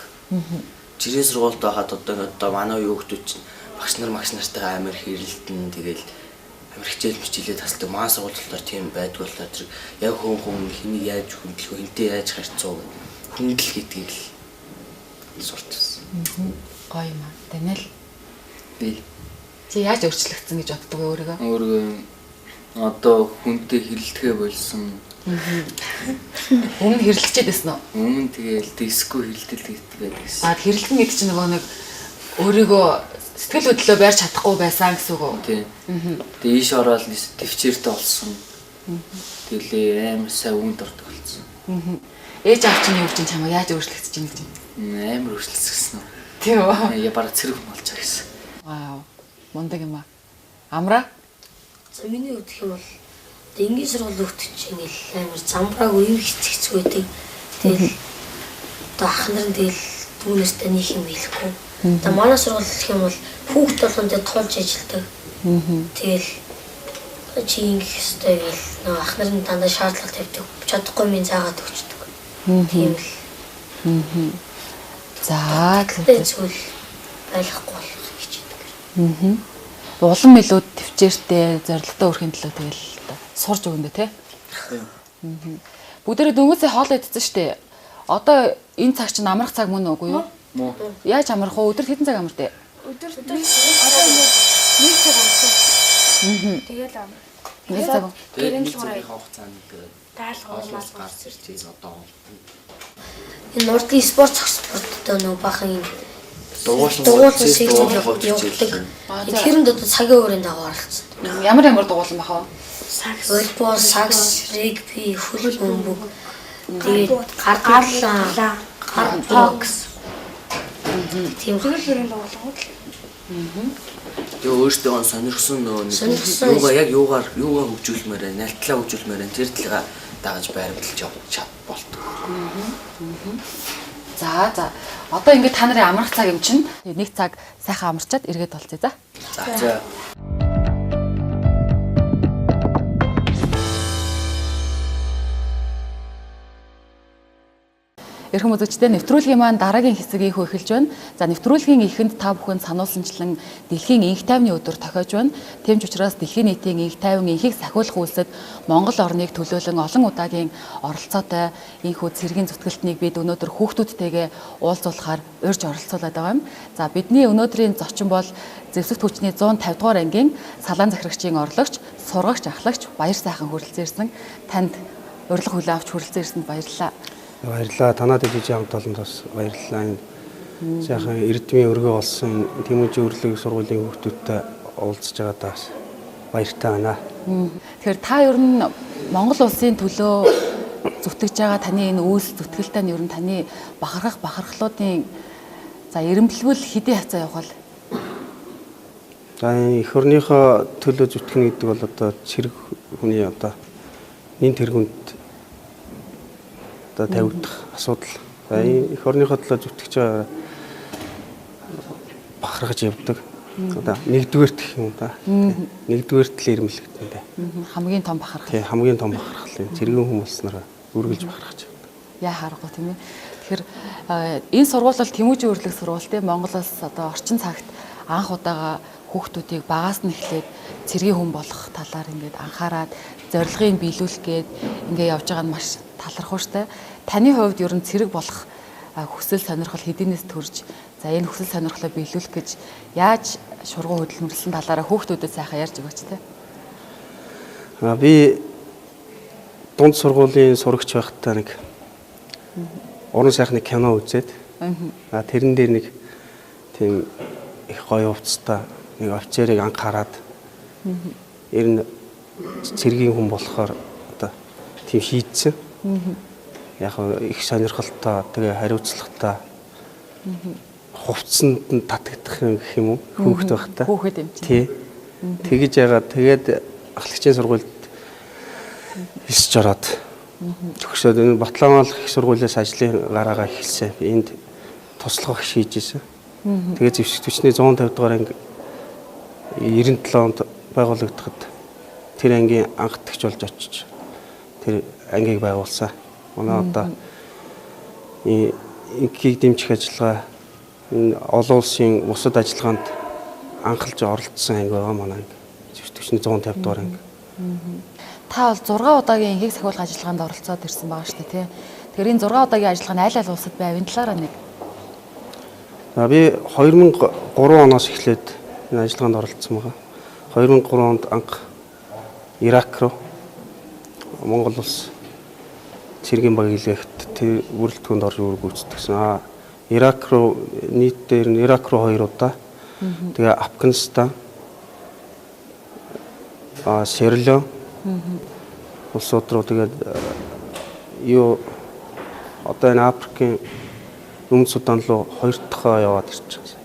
Speaker 5: Жирийн сургуульд байхад одоо манай хүүхдүүд чинь багш нартайгаа амар хэрэлдэн тэгэл амар хичээлээ тасдаг. Маа сургуулиудаар тийм байдгүй болоо тэр яг хүн хэнийг яаж хүндлэх вэ? Хинтээ яаж харьцуу вэ? Хүндэл гэдгийг л сурталсан.
Speaker 2: Гоё юм аа. Танил
Speaker 5: би
Speaker 2: чи яаж өөрчлөгдсөн гэж боддог вэ өөрийгөө?
Speaker 5: Өөрийгөө одоо хүнтэй хэрэлдэхээ болсон.
Speaker 2: Өмнө хэрэлдчихэд байсан уу?
Speaker 5: Өмнө тэгэл диско хэрэлдэл гэдэг байсан.
Speaker 2: Хэрэлдэн гэдэг чинь нөгөө нэг өөрийгөө сэтгэл хөдлөлөө барьж чадахгүй байсан гэсэн үг үү?
Speaker 5: Тийм. Тэгээ ийш ороод төвчээртэй болсон. Тэглээ амар сайн үнд ордог болсон.
Speaker 2: Ээж аав чинь юу гэж чамаа яаж өөрчлөгдөж чинь гэж
Speaker 5: амар өөрчлөлтсөн үү?
Speaker 2: Тийм үү?
Speaker 5: Я бараг цэрэг хүн болж байгаа гэсэн.
Speaker 2: Вау. Мундаг юм аа. Амра?
Speaker 9: За миний үдх юм бол энгийн сургууль өгдөг чинь ингээл амар замбраагүй юм хэцүү байдаг. Тэгэл одоо ах нар нь тэгэл түүнээсээ нэг юм хэлэхгүй. Одоо манай сургууль гэх юм бол хүүхд болгонд тулж ажилладаг. Тэгэл чи ингэх ёстой гэл нөгөө ах нар нь дандаа шаардлага тавьдаг. Чадахгүй минь заагаад өгчдөг. Тийм л.
Speaker 2: За
Speaker 9: зүйл ойлгохгүй болох гэж байдаг.
Speaker 2: Улам мэлүүд төвчээртэй зорилготой өрхийн төлөө тэгэл сурж өгнө дээ тий. Бүгдээрээ дөнгөсөө хоол идсэн шүү дээ. Одоо энэ цаг чинь амрах цаг мөн үгүй юу?
Speaker 5: Муу.
Speaker 2: Яаж амрах вэ? Өдөрт хэдэн цаг амрах вэ?
Speaker 4: Өдөрт одоо нэг цаг амрах. Тэгэл амрах.
Speaker 2: Нэг цаг.
Speaker 5: Гэрэн л хугацаанд
Speaker 4: даалгавар
Speaker 5: гарч ирж байгаа одоо.
Speaker 9: Энэ Нордын спорт цогцлолттой нөгөө бахан
Speaker 5: Дугуулсан
Speaker 9: явуулдаг. Тэрэнд одоо цагийн өөрийн дагуу оролцсон.
Speaker 2: Ямар дугуулсан баха вэ?
Speaker 9: Сакс, волейбол, сакс, регби, хөл бөмбөг. Тэгээд гарлаа, бокс. Тийм
Speaker 4: хүрээний дагуулгууд.
Speaker 5: Тэгээ өөртөө сонирхсон нөгөө юугаар хөгжүүлмээр байна, нальтлаа хөгжүүлмээр байна. Тэр талгаа дагаж байрлуулж чад болдог.
Speaker 2: За. Одоо ингээд та нарын амрах цаг юм чинь нэг цаг сайхан амарчаад эргээд болцъё за.
Speaker 5: За.
Speaker 2: Эрхэм үзэгчдээ нэвтрүүлгийн маань дараагийн хэсгийг эхэлж байна. За нэвтрүүлгийн эхэнд та бүхэнд сануулсанчлан дэлхийн энх тайвны өдөр тохиож байна. Тийм ч учраас дэлхийн нийтийн энх тайван энхийг сахиулах үйлсэд Монгол орныг төлөөлөн олон удаагийн оролцоотой энхүү цэргийн зүтгэлтнийг бид өнөөдөр хүүхдүүдтэйгээ уулзуулахаар урьж оролцуулаад байгаа юм. За бидний өнөөдрийн зочин бол Зэвсэгт хүчний 150 дугаар ангийн салаан захирагчийн орлогч, сургагч ахлагч Баяр сайхан хүрэлцэн ирсэн. Танд урилга хүлээн авч хүрэлцэн ирсэнд баярлалаа.
Speaker 7: Баярлалаа. Танаад ижиж хамт олонд бас баярлалаа. Сайхан эрдмийн өргөө болсон Тэмүүжийн өрлөгийн сургуулийн хүүхдүүдтэй уулзж байгаадаа бас баяртай байна.
Speaker 2: Тэгэхээр та ер нь Монгол улсын төлөө зүтгэж байгаа таны энэ үйлс зүтгэлтэй нь ер нь таны бахархлуудын за эрэмблэл хэдийн хавцаа явах вэ?
Speaker 7: За эх орныхоо төлөө зүтгэнэ гэдэг бол одоо цэрэг хүний одоо энэ тэргүнд одоо тавигдах асуудал. За эх орныхоо төлөө зүтгэж байгаа бахархаж явдаг. Одоо нэгдүгээрт гэх юм да. Нэгдүгээрт л ирмэлэгдэн дээ.
Speaker 2: Хамгийн том бахархал.
Speaker 7: Тий, хамгийн том бахархал. Цэргийн хүмүүснээр үргэлж бахархаж явдаг.
Speaker 2: Яа харахгүй тийм ээ. Тэгэхээр энэ сургууль бол Тэмүүжийн өрлөг сургууль тийм Монголоос одоо орчин цагт анх удаага хүүхдүүдийг багаас нь эхлээд цэргийн хүн болох талаар ингээд анхаарад зорилгыг биелүүлэх гээд ингээд явж байгаа нь маш талархуу штэ. Таны хувьд ер нь цэрэг болох хүсэл сонирхол хэдийнээс төрж за энэ хүсэл сонирхлоо биелүүлэх гэж яаж шургуу хөдөлмөрлсөн талаараа хүүхдүүдэд сайхан ярьж өгөөч те.
Speaker 7: Би дунд сургуулийн сурагч байхдаа нэг уран сайхны кино үзээд тэрэн дээр нэг тийм их гоё хувцастай нэг офицерыг анхаарад ер нь цэргийн хүн болохоор одоо тийм шийдсэн. Яг их сонирхолтой тэгээ хариуцлагатай хувцсанд нь татагдах юм гэх юм уу хүүхэд байхдаа.
Speaker 2: Хүүхэд юм чинь.
Speaker 7: Тий. Тэгэж яагаад тэгээд ахлагчийн сургуульд хэлж ороод төгсөөд энэ Батлангол их сургуулиас ажлын гараагаа эхэлсэн. Энд туслах шийдэж ирсэн. Тэгээд Зэвсэгт хүчний 150 дугаар анги 97 онд байгуулагдахад тэр ангийн анхдагч болж очиж тэр ангийг байгуулсан. Манай одоо энхийг дэмжих ажиллагаа энэ олон улсын бусад ажиллагаанд анхалж оролцсон анги байгаа манай анги. Зэвсэгт хүчний 150 дугаар анги.
Speaker 2: Та бол 6 удаагийн энхийг сахиулах ажиллагаанд оролцоод ирсэн байгаа шүү дээ тий. Тэгэхээр энэ 6 удаагийн ажиллагаа нь аль улсад байвын талаараа нэг.
Speaker 7: Би 2003 оноос эхлээд энэ ажиллагаанд оролцсон байгаа. 2003 онд анх Ирак руу Монгол улс цэргийн баг илгээхэд тэр бүрэлдэхүүнд орж үүрэг гүйцэтгэсэн. Ирак руу нийтдээ Ирак руу 2 удаа. Тэгээ Афганистан, Сирлион улсууд руу тэгээд юу одоо энэ Африкийн Өмнөд Судан руу 2 дахь яваад ирчихсэн.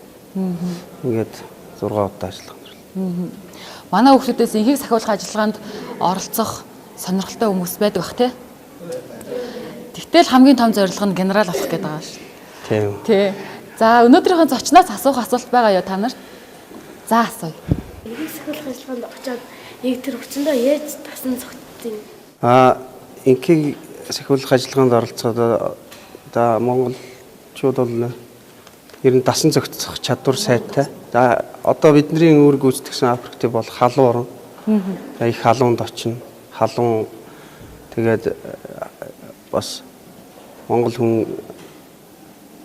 Speaker 7: Ингээд 6 удаа ажиллах юм.
Speaker 2: Манай хүүхдүүдээс энхийг сахиулах ажиллагаанд оролцох сонирхолтой хүмүүс байдаг бах тий. Тэгтэл хамгийн том зорилго нь генерал болох гэдэг байгаа шүү.
Speaker 7: Тийм.
Speaker 2: Тий. За өнөөдрийнхөө зочноос асуух асуулт байгаа юу та нар? За асууя.
Speaker 4: Энхийг сахиулах ажиллагаанд очиод яг тэр хүчиндөө яаж тасан зогтсон юм?
Speaker 7: Энхийг сахиулах ажиллагаанд оролцоод монголчууд бол ер нь дасан зохицох чадвар сайтай. За одоо бидний үүрэг гүйцэтгэсэн Африкт бол халуун орн. Их халуунд очино. Халуун тэгээд бас монгол хүн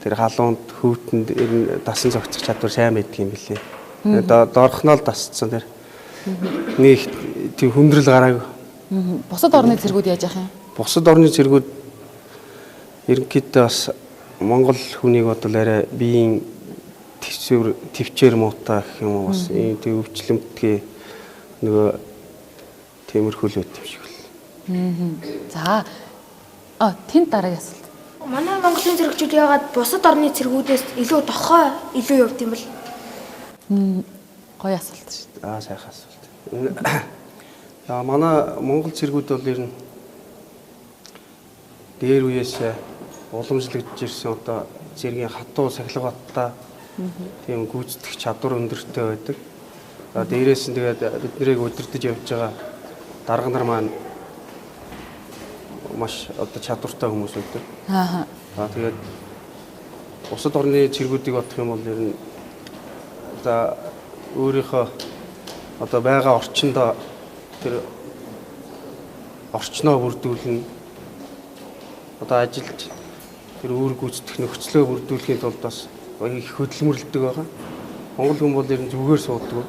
Speaker 7: тэр халуунд хөвтөнд ер нь дасан зохицох чадвар сайн байдаг юм билээ. Доорхноо л дасцсан тэр. Нэг тийм хүндрэл гараагүй.
Speaker 2: Бусад орны цэргүүд яаж яах юм?
Speaker 7: Бусад орны цэргүүд ерөнхийдөө бас монгол хүнийг бодвол арай биеийн төвчээр муутай гэх юм уу бас ийм тийм өвчлөмтгий нөгөө темирхүүл байт юм шиг л.
Speaker 2: За тэнд дараагийн асуулт.
Speaker 4: Манай Монголын цэрэгчүүд яагаад бусад орны цэргүүдээс илүү дохой илүү явд юм бэл?
Speaker 2: Гоё асуулт шүү дээ.
Speaker 7: Сайхан асуулт. Манай монгол цэргүүд бол ер нь дээр үеэс уламжлагдж ирсэн одоо цэргийн хатуу сахилгаттай тийм гүйцэтгэх чадвар өндөртэй байдаг. Дээрээс нь тэгээд биднийг удирдах явж байгаа дарга нар маань маш одоо чадвартай хүмүүс байдаг. Тэгээд бусад орны цэргүүдийг бодох юм бол ер нь за өөрийнхөө одоо байгаа орчиндөө тэр орчноо бүрдүүлнэ. Одоо ажилд тэр үүрэг гүйцэтгэх нөхцлөө бүрдүүлэхийн тулд бас их хөдөлмөрлөдөг байгаа. Монгол хүн бол ер нь зүгээр суудаг.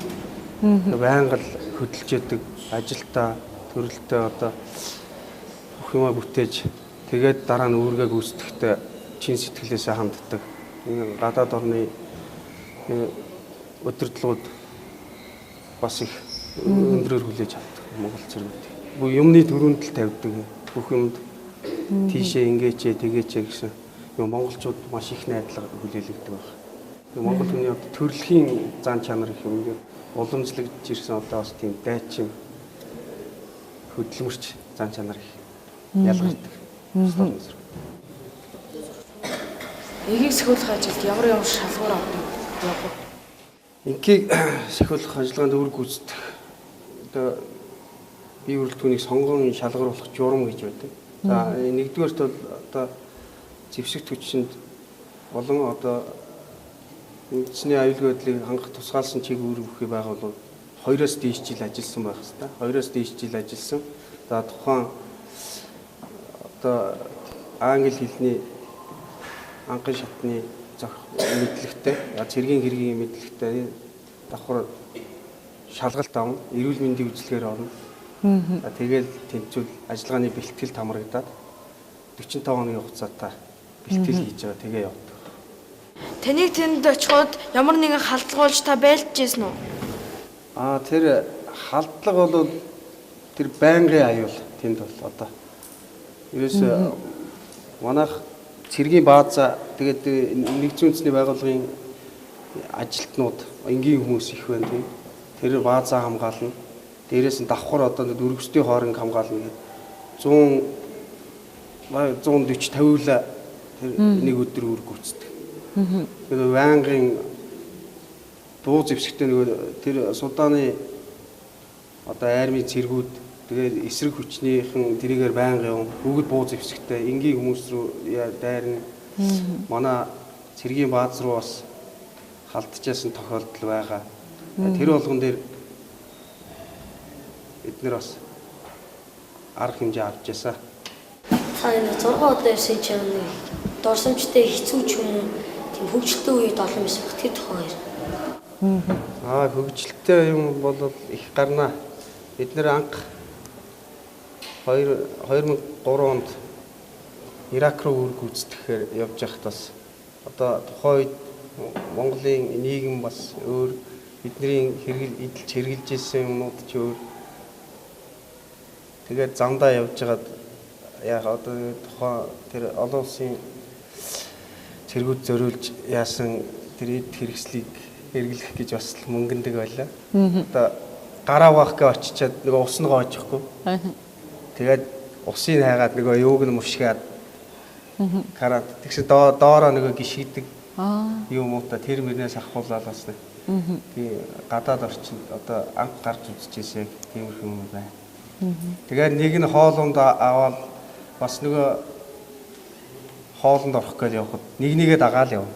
Speaker 7: Байнга л хөдөлж яадаг, ажилтаа, төрөлтөө одоо бүх юмаа бүтээж тэгээд дараа нь үүргээ гүйцэтгэхдээ чин сэтгэлээсээ ханддаг. Энэ гадаад орны өдөрлгүүд бас их өндрөөр хүлээж авдаг Монгол цэргүүд. Бүх юмны төрөнд л тавьдаг. Бүх юмд тийшээ ингээчээ тэгээчээ гэсэн юм монголчууд маш их найдлага хүлээлгдэг байна. Монгол хүний төрөлхийн зан чанар их юм ингээд уламжлагдж ирсэн одоо бас тийм дайчин хөдөлмөрч зан чанар их ялгардаг.
Speaker 2: Эгийг сахиулах ажилд ямар шалгуур авдаг вэ?
Speaker 7: Ингийг сахиулах ажиллагаанд үүрэг гүйцэтгэх одоо бие бүрэлдэхүүнийг сонгон шалгаруулах журам гэж байдаг. За нэгдүгээрт бол одоо зэвсэгт хүчинд болон одоо үндэсний аюулгүй байдлыг хангах тусгаалсан чиг үүрэг бүхий байгууллагууд 2-оос дээш жил ажилласан байх хэвээр. 2-оос дээш жил ажилласан. За тухайн одоо англи хэлний анхны шатны мэдлэгтэй, цэргийн хэргийн мэдлэгтэй давхар шалгалт авна, эрүүл мэндийн үйлчилгээр орно. Тэгэл тэнцвэл ажиллагааны бэлтгэл хамрагдаад 45 хоногийн хугацаатай бэлтгэл хийж байгаа. Тэгээ явдаг.
Speaker 4: Таныг тэнд очиход ямар нэгэн халдлагуулж та байлдаж ирсэн үү?
Speaker 7: Тэр халдлага бол тэр байнгын аюул тэнд бол одоо ерөөсөө манайх цэргийн бааза тэгээд нэгдсэн үндэсний байгууллагын ажилтнууд энгийн хүмүүс их байна тийм. Тэр баазаа хамгаална. Дээрээс нь давхар одоо дөрвөсдийн хоорон хамгаална гэдэг 140 50 тэр нэг өдөр үүрэг гүйцэтгэв. Тэгээд байнгын дуу зэвсэгтэй тэр Судааны одоо армийн цэргүүд тэгээд эсрэг хүчнийхэн тэрийгээр байнга явна. Бүгд буу зэвсэгтэй энгийн хүмүүс рүү дайрна. Манай цэргийн бааз руу бас халдчихсан тохиолдол байгаа. Тэр болгон дээр эдгээр бас арга хэмжээ авч ясаа.
Speaker 9: Та энэ 6 удаа ирсэн чинь дорсомжтой хэцүү ч юм уу тийм хөвгөлтэй үед олон биш баг тэр тохиол.
Speaker 7: Хөвгөлтэй юм бол их гарна. Бид нэр анх 2003 онд Ирак руу үүрэг гүйцэтгэхээр явж байхад бас одоо тухайн үед Монголын нийгэм бас өөр бидний эдэлж хэрэгжилж ирсэн юмнууд ч өөр. Тэгээд замдаа явж байгаад яг одоо тухайн тэр олон улсын цэргүүд зориулж яасан тэр эд хэрэгслийг хэрэглэх гэж бас мөнгөндөг байлаа. Одоо гараа вах гэж очичаад нөгөө ус нь гоожихгүй. Тэгээд усын хайгаад нөгөө юуг нь мушгаад карат тэгсэн доороо нөгөө гიშгдэг юм уу та тэр мөрнөөс авахуулаад бас нэг тий гадаад орчинд одоо анх гарч үзчихсэн тиймэрхүү юм байна. Тэгээд нэг нь хоолунд аваад бас нөгөө хоолнд орох гэж явхад нэгээ дагаал явна.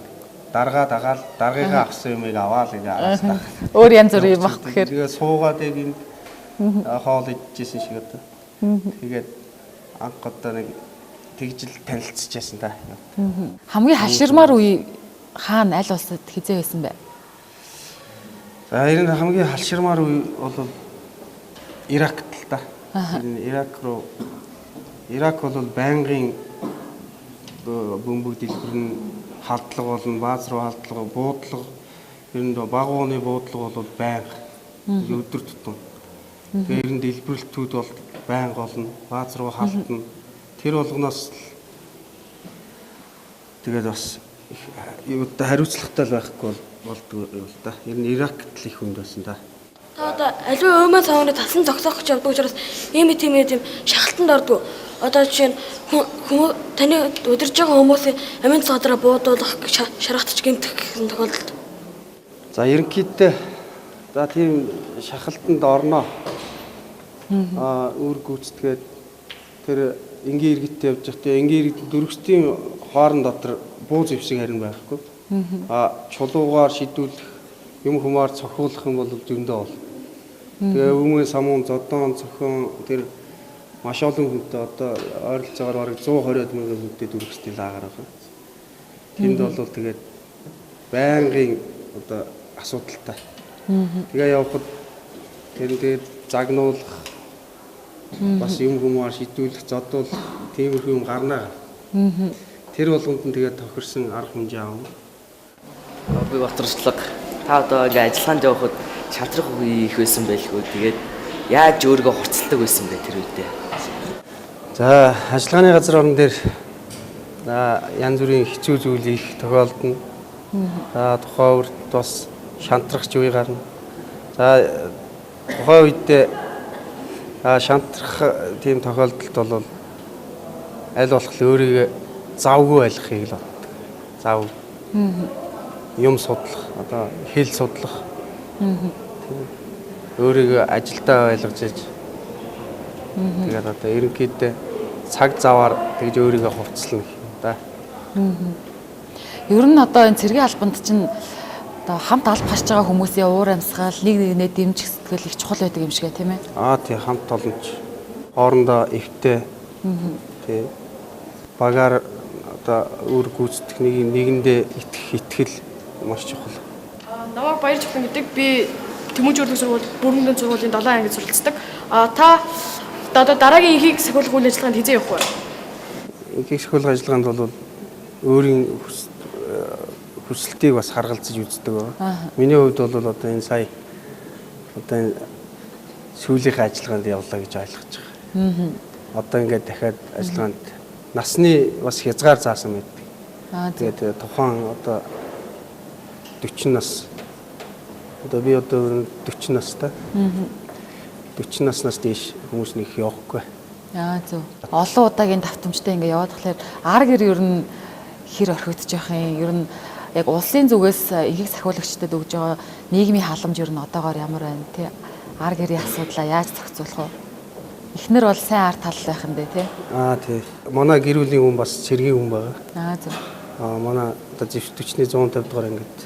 Speaker 7: Даргаагаа авсан юмыг аваад ингээ араас тах.
Speaker 2: Өөр янз бүр юм баг гэхээр.
Speaker 7: Тэгээ суугаад яг энэ хоол идчихсэн шиг одоо. Тэгээд анх одоо нэг тэгжил танилцчихсан та.
Speaker 2: Хамгийн хаширмаар үе хаана аль улсад хизээ байсан бэ?
Speaker 7: За энэ хамгийн халширмаар үе бол Иракт л та. Ирак бол байнгын бөмбөг дэлгэр нь халдлага болон бааз руу халдлага, буудлага ер нь баг ууны буудлага бол байнга өдөр тутам. Тэгээд ер нь дэлбэрэлтүүд бол байнга болно, бааз руу халдна. Тэр болгоноос тэгээд бас юутай хариуцлагатай байхгүй болдгоо юм л да. Ер нь Иракт л их хүнд байсан да.
Speaker 4: Та одоо аливаа өмөө цааврыг тасан зогсоох гэж явдаг учраас ийм шахалтанд ордог. Одоо жишээ нь таны удирж байгаа хүмүүсийн амин цадраа буудуулах шаргатч гэмтэх гэсэн тохиолдолд.
Speaker 7: За ерөнхийдөө за тийм шахалтанд орноо. Үүрэг гүйцэтгээд тэр энгийн иргэдтэй явж байхдаа энгийн иргэд дөрвөстийн хоорон дотор буу зэвсэг харин байхгүй. Чулуугаар шидүүлэх юм humаар цохиулах юм бол зөндөө бол. Тэгээ өмнө самуун зодон цохон тэр маш олон хүнтэй одоо ойролцоогоор бараг 120 мянган хүнтэй дөрвөстийн лагаар байгаа. Тэнд бол тэгээд байнгын одоо асуудалтай. Тэгээ явхад тэр тэгээд загнуулах бас юм humаар шидүүлэх зодвол тиймэрхүү юм гарнаа. Тэр болгонд нь тэгээд тохирсон арга хэмжээ аав.
Speaker 5: Би Батарчлаг та одоо ингээ ажиллагаанд явхад шалтрах үе их байсан байлгүй. Тэгээд яаж өөрийгөө хурцлдаг байсан бэ тэр үедээ?
Speaker 7: За ажиллагааны газар орон дээр янз бүрийн хэцүү зүйл их тохиолдно. За тухайн үед бас шантрахч үе гарна. За тухайн үед шантрах тийм тохиолдолд бол аль болох өөрийгөө завгүй байлгахыг л боддог. Зав. Юм судлах, одоо хэл судлах. Өөрийгөө ажилдаа байлгаж иж. Тэгээд одоо ерөнхийдөө цаг заваар тэгж өөрийгөө хурцлана гэх юм да.
Speaker 2: Ер нь одоо энэ цэргийн албанд чинь одоо хамт алба харж байгаа хүмүүсийн уур амьсгал нэг нэгнээ дэмжих сэтгэл их чухал байдаг юм шиг тийм ээ.
Speaker 7: Тий хамт олонч хоорондоо эвтэй. Тий багаар одоо үр гүйцэтгэх нэгэндээ итгэл маш чухал.
Speaker 10: Намайг Баяр Чулуун гэдэг. Би Тэмүүжин урлагийн сургууль, Бүрмөндийн сургуулийн 7 ангид суралцдаг. Та одоо дараагийн ихийг сахиулах үйл ажиллагаанд хизээ явах вэ?
Speaker 7: Ихийг сахиулах ажиллагаанд бол өөрийн хүсэлтийг бас харгалзаж үздэг байна. Миний хувьд бол одоо энэ сая одоо энэ сүүлийнхээ ажиллагаанд явлаа гэж ойлгож байгаа. Одоо ингээд дахиад ажиллагаанд насны бас хязгаар заасан байдаг. Тэгээд тухайн одоо 40 нас одоо би одоо 40 настай. 40 наснаас дээш хүмүүс нэг явахгүй.
Speaker 2: Зөв. Олон удаагийн давтамжтай ингээ яваад тахлаар ар гэр ер нь хэр орхигдож явах юм. Ер нь яг улсын зүгээс ихийг сахиулагчдад өгж байгаа нийгмийн халамж ер нь одоогоор ямар байна тий? Ар гэрийн асуудлаа яаж зохицуулах вэ? Эхнэр бол сайн арт тал байх юм дээ тий?
Speaker 7: Тий. Манай гэр бүлийн хүн бас цэргийн хүн байгаа.
Speaker 2: Зөв.
Speaker 7: Манай одоо зэвсэг 40-ны 150 дугаар ангид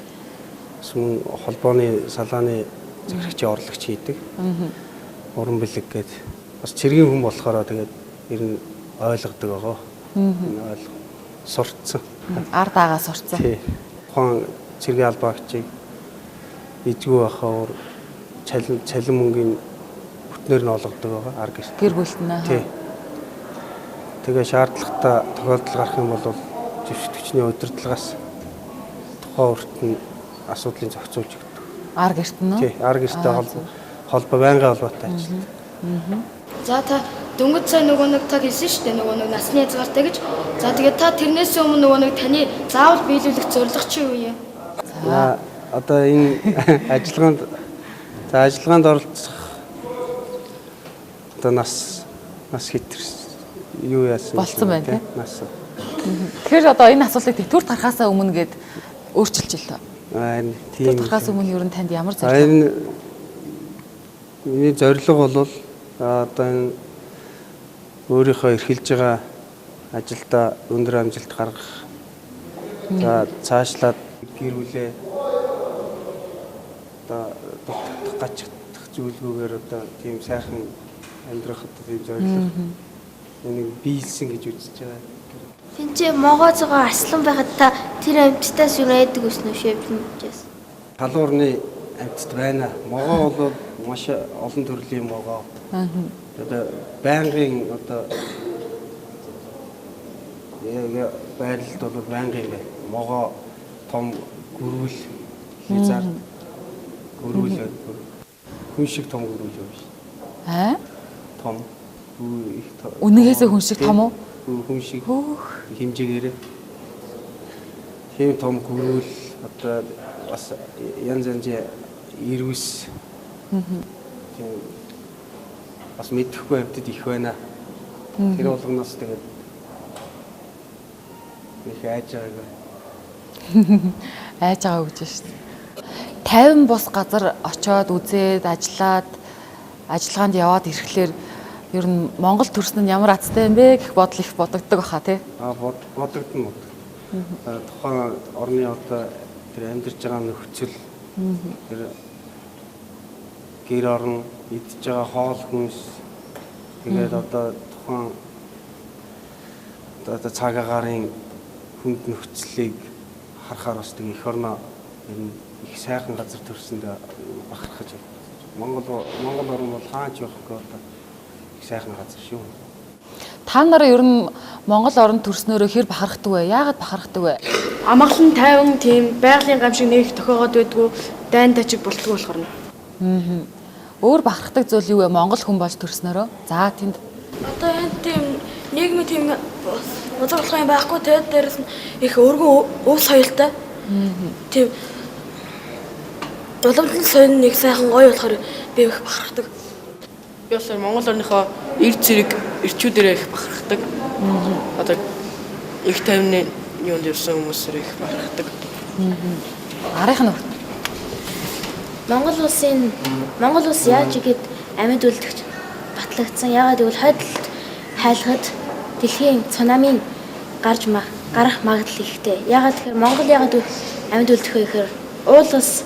Speaker 7: сүм холбооны салааны захирагчийн орлогч хийдэг. Уран бэлэг гээд бас цэргийн хүн болохоор тэгээд ер нь ойлгодог байгаа. Сурцсан.
Speaker 2: Ард агаа сурцсан.
Speaker 7: Тий. Ухаан цэргийн албаагчийг эзгүй байхаар цалин мөнгөний бүтнээр нь олгодог байгаа ар гэрт.
Speaker 2: Гэр бүлт нь.
Speaker 7: Тий. Тэгээ шаардлагатай тохиолдол гарах юм бол зэвсэг 40-ны удирдлагаас тухайн урт нь асуудлыг зохицуулж өгдөг.
Speaker 2: Ар гэрт нь.
Speaker 7: Тий, ар гэртээ холбоо байнгын холбоотой ажилладаг.
Speaker 4: За та дөнгөж сая нөгөө нэг та хэлсэн шүү дээ нөгөө нэг насны хязгаартай гэж. За тэгээд та тэрнээс өмнө нөгөө нэг таны заавал биелүүлэх зорилго чи юу юм?
Speaker 7: За одоо энэ ажиллагаанд оролцох одоо нас хитэр юу яасан
Speaker 2: болсон байна тий?
Speaker 7: Нас.
Speaker 2: Тэгэхээр одоо энэ асуултыг тэтгэврт гарахаасаа өмнө гээд өөрчилж илээ. Тийм. Гарахаас өмнө ер нь танд ямар зорилго?
Speaker 7: Миний зорилго бол одоо энэ өөрийнхөө эрхэлж байгаа ажилдаа өндөр амжилт гаргах. За цаашлаад гэр бүлээ одоо дутагдах гацдах зүйлгүйгээр одоо тийм сайхан амьдрах одоо тийм зорилго. Энийг биелсэн гэж үзэж байгаа.
Speaker 11: Тинчээ могоцгоо аслан байхад та тэр амьтдаас юу найдаг гэсэн үү шивдэнээс?
Speaker 7: Халуурны амьтд байна. Могоо бол маш олон төрлийн могоо. Одоо байнгын одоо байрлалд бол байнгын байна. Могоо том гөрүүл хязгаар гөрүүл хүн шиг том гөрүүл юм шиг. Том
Speaker 2: үнэгээсээ хүн шиг том уу?
Speaker 7: Хүн шиг хэмжээгээр тийм том гөрүүл одоо бас янз янзын ирвэс тийм бас мэдэхгүй амьтад их байна. Тэр болгоноос тэгээд их айж байгааг.
Speaker 2: Айж байгаа гэж шүү дээ. 50 бус газар очиод үзээд ажиллаад ажиллагаанд яваад ирэхлээр Ер нь Монгол төрсөн нь ямар азтай юм бэ гэх бодол их бодогддог баха тий.
Speaker 7: Бодогдно. Тухайн орны одоо тэр амьдарч байгаа нөхцөл тэр гэр орон идж байгаа хоол хүнс тэгээд одоо тухайн одоо цаг агаарын хүнд нөхцөлийг харахаар бас тэг их орноо ер нь их сайхан газар төрсөндөө бахархаж байна. Монгол орн бол хаач явахгүй одоо их сайхан газар шүү.
Speaker 2: Та нараа ер нь Монгол орнд төрснөөрөө хэр бахархдаг вэ? Яагаад бахархдаг вэ?
Speaker 10: Амгалан тайван тийм байгалийн гамшиг нэг тохиогоод байдгүй дайн тачиг болтгоо болохоор нь.
Speaker 2: Өөр бахархдаг зүйл юу вэ? Монгол хүн болж төрснөөрөө. За тэнд
Speaker 4: Одоо энэ тийм нийгмийн тийм узарлах юм байхгүй тэгээд дээрэс нь их өргөн өв соёлтой. Тийм уламжлал соёл нэг сайхан гоё болохоор би их бахархдаг.
Speaker 10: Би бас Монгол орныхоо эр зэрэг эрчүүдэрээ их бахархдаг. Одоо их тайвны юунд ирсэн хүмүүсээр их бахархдаг.
Speaker 2: арих нь
Speaker 11: Монгол улс яаж игээд амьд үлдэгч батлагдсан. Яагаад гэвэл хойдолд хайлахад дэлхийн цунамийн гарах магадлал ихтэй. Яагаад тэгэхээр Монгол яагаад амьд үлдэх вэ гэхээр уул ус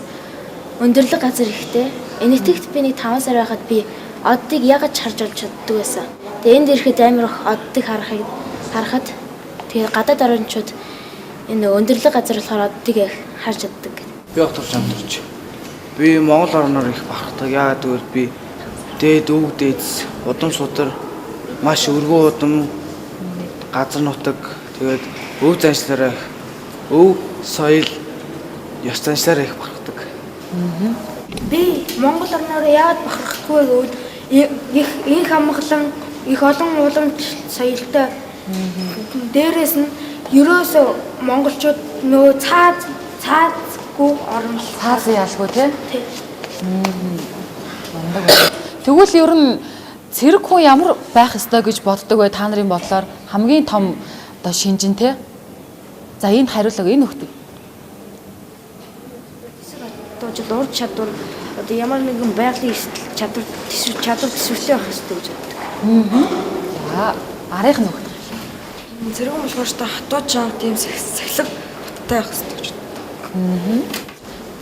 Speaker 11: өндөрлөг газар ихтэй. Энэтхэгт би нэг 5 сар байхад би оддыг яагаад харж олж чаддаг байсан. Тэгээ энд ирэхэд амар их оддыг харахад тэгээ гадаад орнчууд энэ өндөрлөг газар болохоор оддыг харж чаддаг.
Speaker 12: Би отурч амтурч. Би Монгол орноор их бахархдаг. Яагаад гэвэл би дээд өв дээдс удам судар маш өргөө удам газар нутаг тэгээд өв заншлаараа өв соёл ёс заншлаараа их бахархдаг.
Speaker 4: Би Монгол орноор яагаад бахархдаггүй гэвэл их амгалан их олон уламж соёлтой. Дээрээс нь ерөөсөө монголчууд нөө цаазгүй орн
Speaker 2: цааз яалгүй тий. Тэгвэл ер нь цэрэг хүн ямар байх ёстой гэж боддог вэ? Та нарын бодлоор хамгийн том одоо шинжин тий. За энэ хариулга энэ хөхтэй.
Speaker 4: Одоо жил урд чадвар одоо ямар нэгэн байгалийн чадвар төсвөлтэй байх ёстой гэж боддог.
Speaker 2: За арих нь хөхтэй.
Speaker 4: Цэрэг хүн болохоор та хатуу чанга тийм сахилга баттай байх ёстой гэж боддог.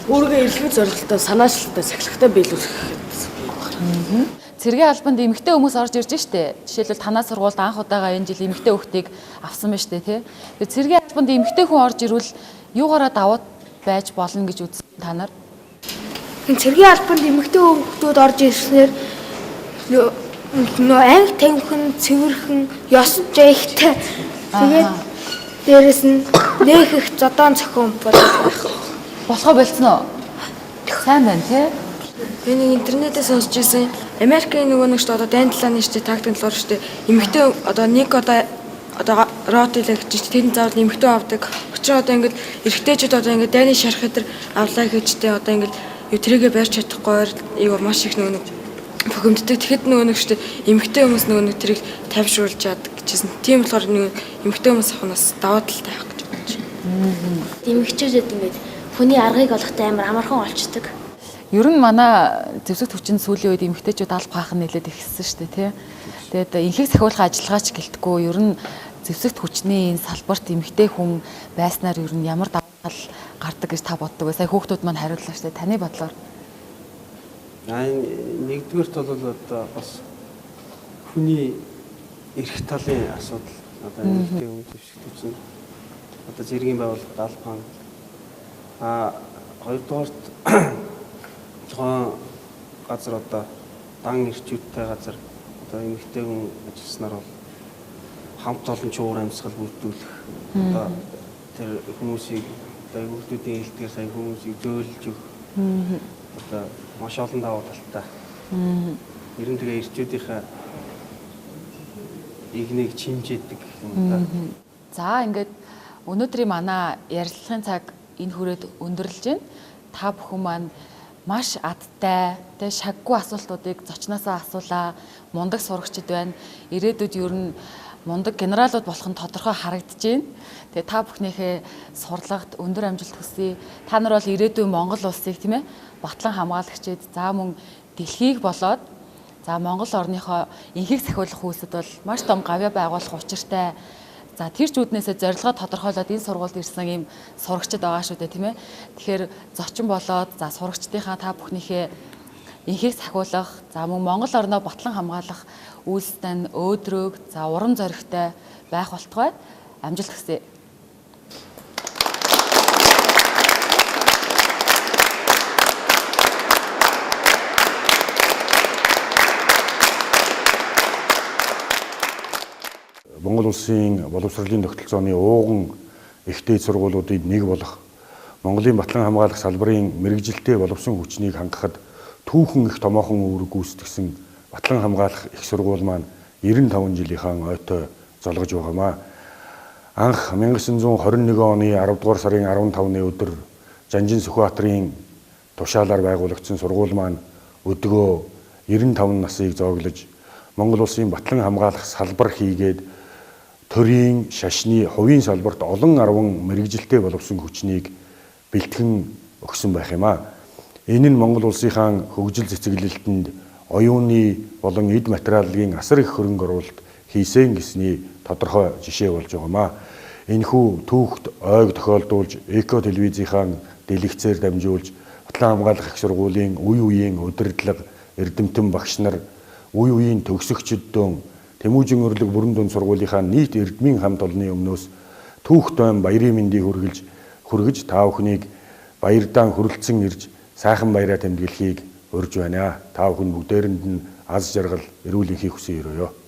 Speaker 10: Өөргөө эрэлхий зорилготой, санаачлалтай, сахилгатай биелүүлэх гэдэг.
Speaker 2: Цэргийн албанд эмэгтэй хүмүүс орж ирж штэ. Жишээлбэл танаа сургуульд анх удаага энэ жил эмэгтэй хүүхдийг авсан байна штэ тий. Тэгээ цэргийн албанд эмэгтэй хүн орж ирвэл юугаараа даваад байж болно гэж үзсэн та нар?
Speaker 4: Цэргийн албанд эмэгтэй хүүхдүүд орж ирснээр нөө анги тамхин, цэвэрхэн, ёс жигтэй. Тэгээд дээрэс нь нөх их зодон цохион болоод байх.
Speaker 2: Болохоо болцсон уу? Сайн байна тий.
Speaker 4: Би нэг интернетээс сонсч ирсэн. Америкийн нөгөө нэг шүү дээ одоо дайн талааны шүү дээ тактик талаар шүү дээ. Эмэгтэй одоо нэг одоо рот илэгч тэдний заавал эмэгтэй авдаг. Учир одоо ингээд эрэгтэйчүүд одоо ингээд дайны шарх хэдэр авлаа гэжтэй одоо ингээд юу тэрийгэ барьж чадахгүй юу маш их нөгөө нэг бохимддаг. Тэгэхэд нөгөө нэг шүү дээ эмэгтэй хүмүүс нөгөө нэг тэрийг тайвшруулж яадаг гэжсэн. Тийм болохоор нэг эмэгтэй хүмүүс ахнаас даваа талтай байх гэж бодож байна.
Speaker 11: Эмэгчүүд ингээд хүний аргыг олохтой амар амархан олчдаг.
Speaker 2: Ер нь манай зэвсэгт хүчин сүүлийн үед эмэгтэйчүүд аль баахан нэлээд ихсэн шүү дээ тий. Тэгээд инхийг сахиулах ажиллагаач гэлтгүү. Ер нь зэвсэгт хүчний энэ салбарт эмэгтэй хүн байснаар ер нь ямар даваатал гардаг гэж та боддог вэ? Сая хүүхдүүд маань хариуллаа шүү дээ. Таны бодлоор?
Speaker 7: Нэгдүгээрт бол одоо бас хүний эрх талын асуудал одоо эмэгтэй хүн зэвсэгт хүчин одоо зэргийн байгууллагад аль бахан хоёрдугаарт тухайн газар одоо дан ирчүүдтэй газар одоо эмэгтэй хүн ажилласнаар бол хамт олон чуур амьсгал бүрдүүлэх одоо тэр хүмүүсийг одоо хүүхдүүдийн хэлтгээр сая хүмүүсийг зөөлж өгөх одоо маш олон даваа талтай. Ер нь тэгээ ирчүүдийнхээ игнийг чимжээдэг юм да.
Speaker 2: За ингээд өнөөдрийн манай ярилцлагын цаг энэ хүрээд өндөрлөж байна. Та бүхэн маань маш адтай, тэ шаггүй асуултуудыг зочноосоо асуулаа. Мундаг сурагчид байна. Ирээдүйд ер нь мундаг генералууд болох нь тодорхой харагдаж байна. Тэгээ та бүхнийхээ сурлагт өндөр амжилт хүсье. Та нар бол ирээдүйн Монгол улсыг тийм ээ батлан хамгаалагчид за мөн дэлхийг болоод За Монгол орныхоо энхийг сахиулах үүсэд бол маш том гавья байгуулах учиртай. За тэр ч үүднээсээ зорилгоо тодорхойлоод энэ сургуульд ирсэн ийм сурагчид байгаа шүү дээ, тийм ээ. Тэгэхээр зочин болоод за сурагчдынхаа та бүхнийхээ энхийг сахиулах, за мөн Монгол орноо батлан хамгаалах үйлстэй өөдрөг, за урам зоригтой байх болтугай амжилт хүсье.
Speaker 1: Монгол улсын боловсролын тогтолцооны ууган ихтэй сургуулиудыг нэг болох Монголын батлан хамгаалах салбарын мэрэгжилтэй боловсон хүчнийг хангахад түүхэн их томоохон үүрэг гүйцэтгсэн батлан хамгаалах их сургууль маань 95 жилийнхаа ойтой золгож байгаамаа. Анх 1921 оны 10 дугаар сарын 15-ны өдөр Жанжин Сүхбаатарын тушаалаар байгуулагдсан сургууль маань өдгөө 95 насыг зооглож Монгол улсын батлан хамгаалах салбар хийгээд төрийн, шашны, хувийн салбарт олон арван мэрэгжилтэй боловсон хүчнийг бэлтгэн өгсөн байх юм аа. Энэ нь Монгол улсынхаа хөгжил цэцэглэлтэнд оюуны болон эд материалын асар их хөрөнгө оруулалт хийсэн гэсний тодорхой жишээ болж байгаамаа. Энэхүү түүхт ойг тохиолдуулж Эко телевизийнхаа дэлгэцээр дамжуулж батлан хамгаалах их сургуулийн үе үеийн удирдлага, эрдэмтэн багш нар, үе үеийн төгсөгчдөн Тэмүүжин өрлөг бүрэн дүнд сургуулийнхаа нийт эрдмийн хамт олонны өмнөөс түүхт байн баярын мэндийг хүргэж та бүхнийг баярдаан хүрэлцэн ирж сайхан баяраа тэмдэглэхийг урьж байна. Та бүхэн бүгдээрэнд нь аз жаргал, эрүүл энхийг хүсье өрөөё.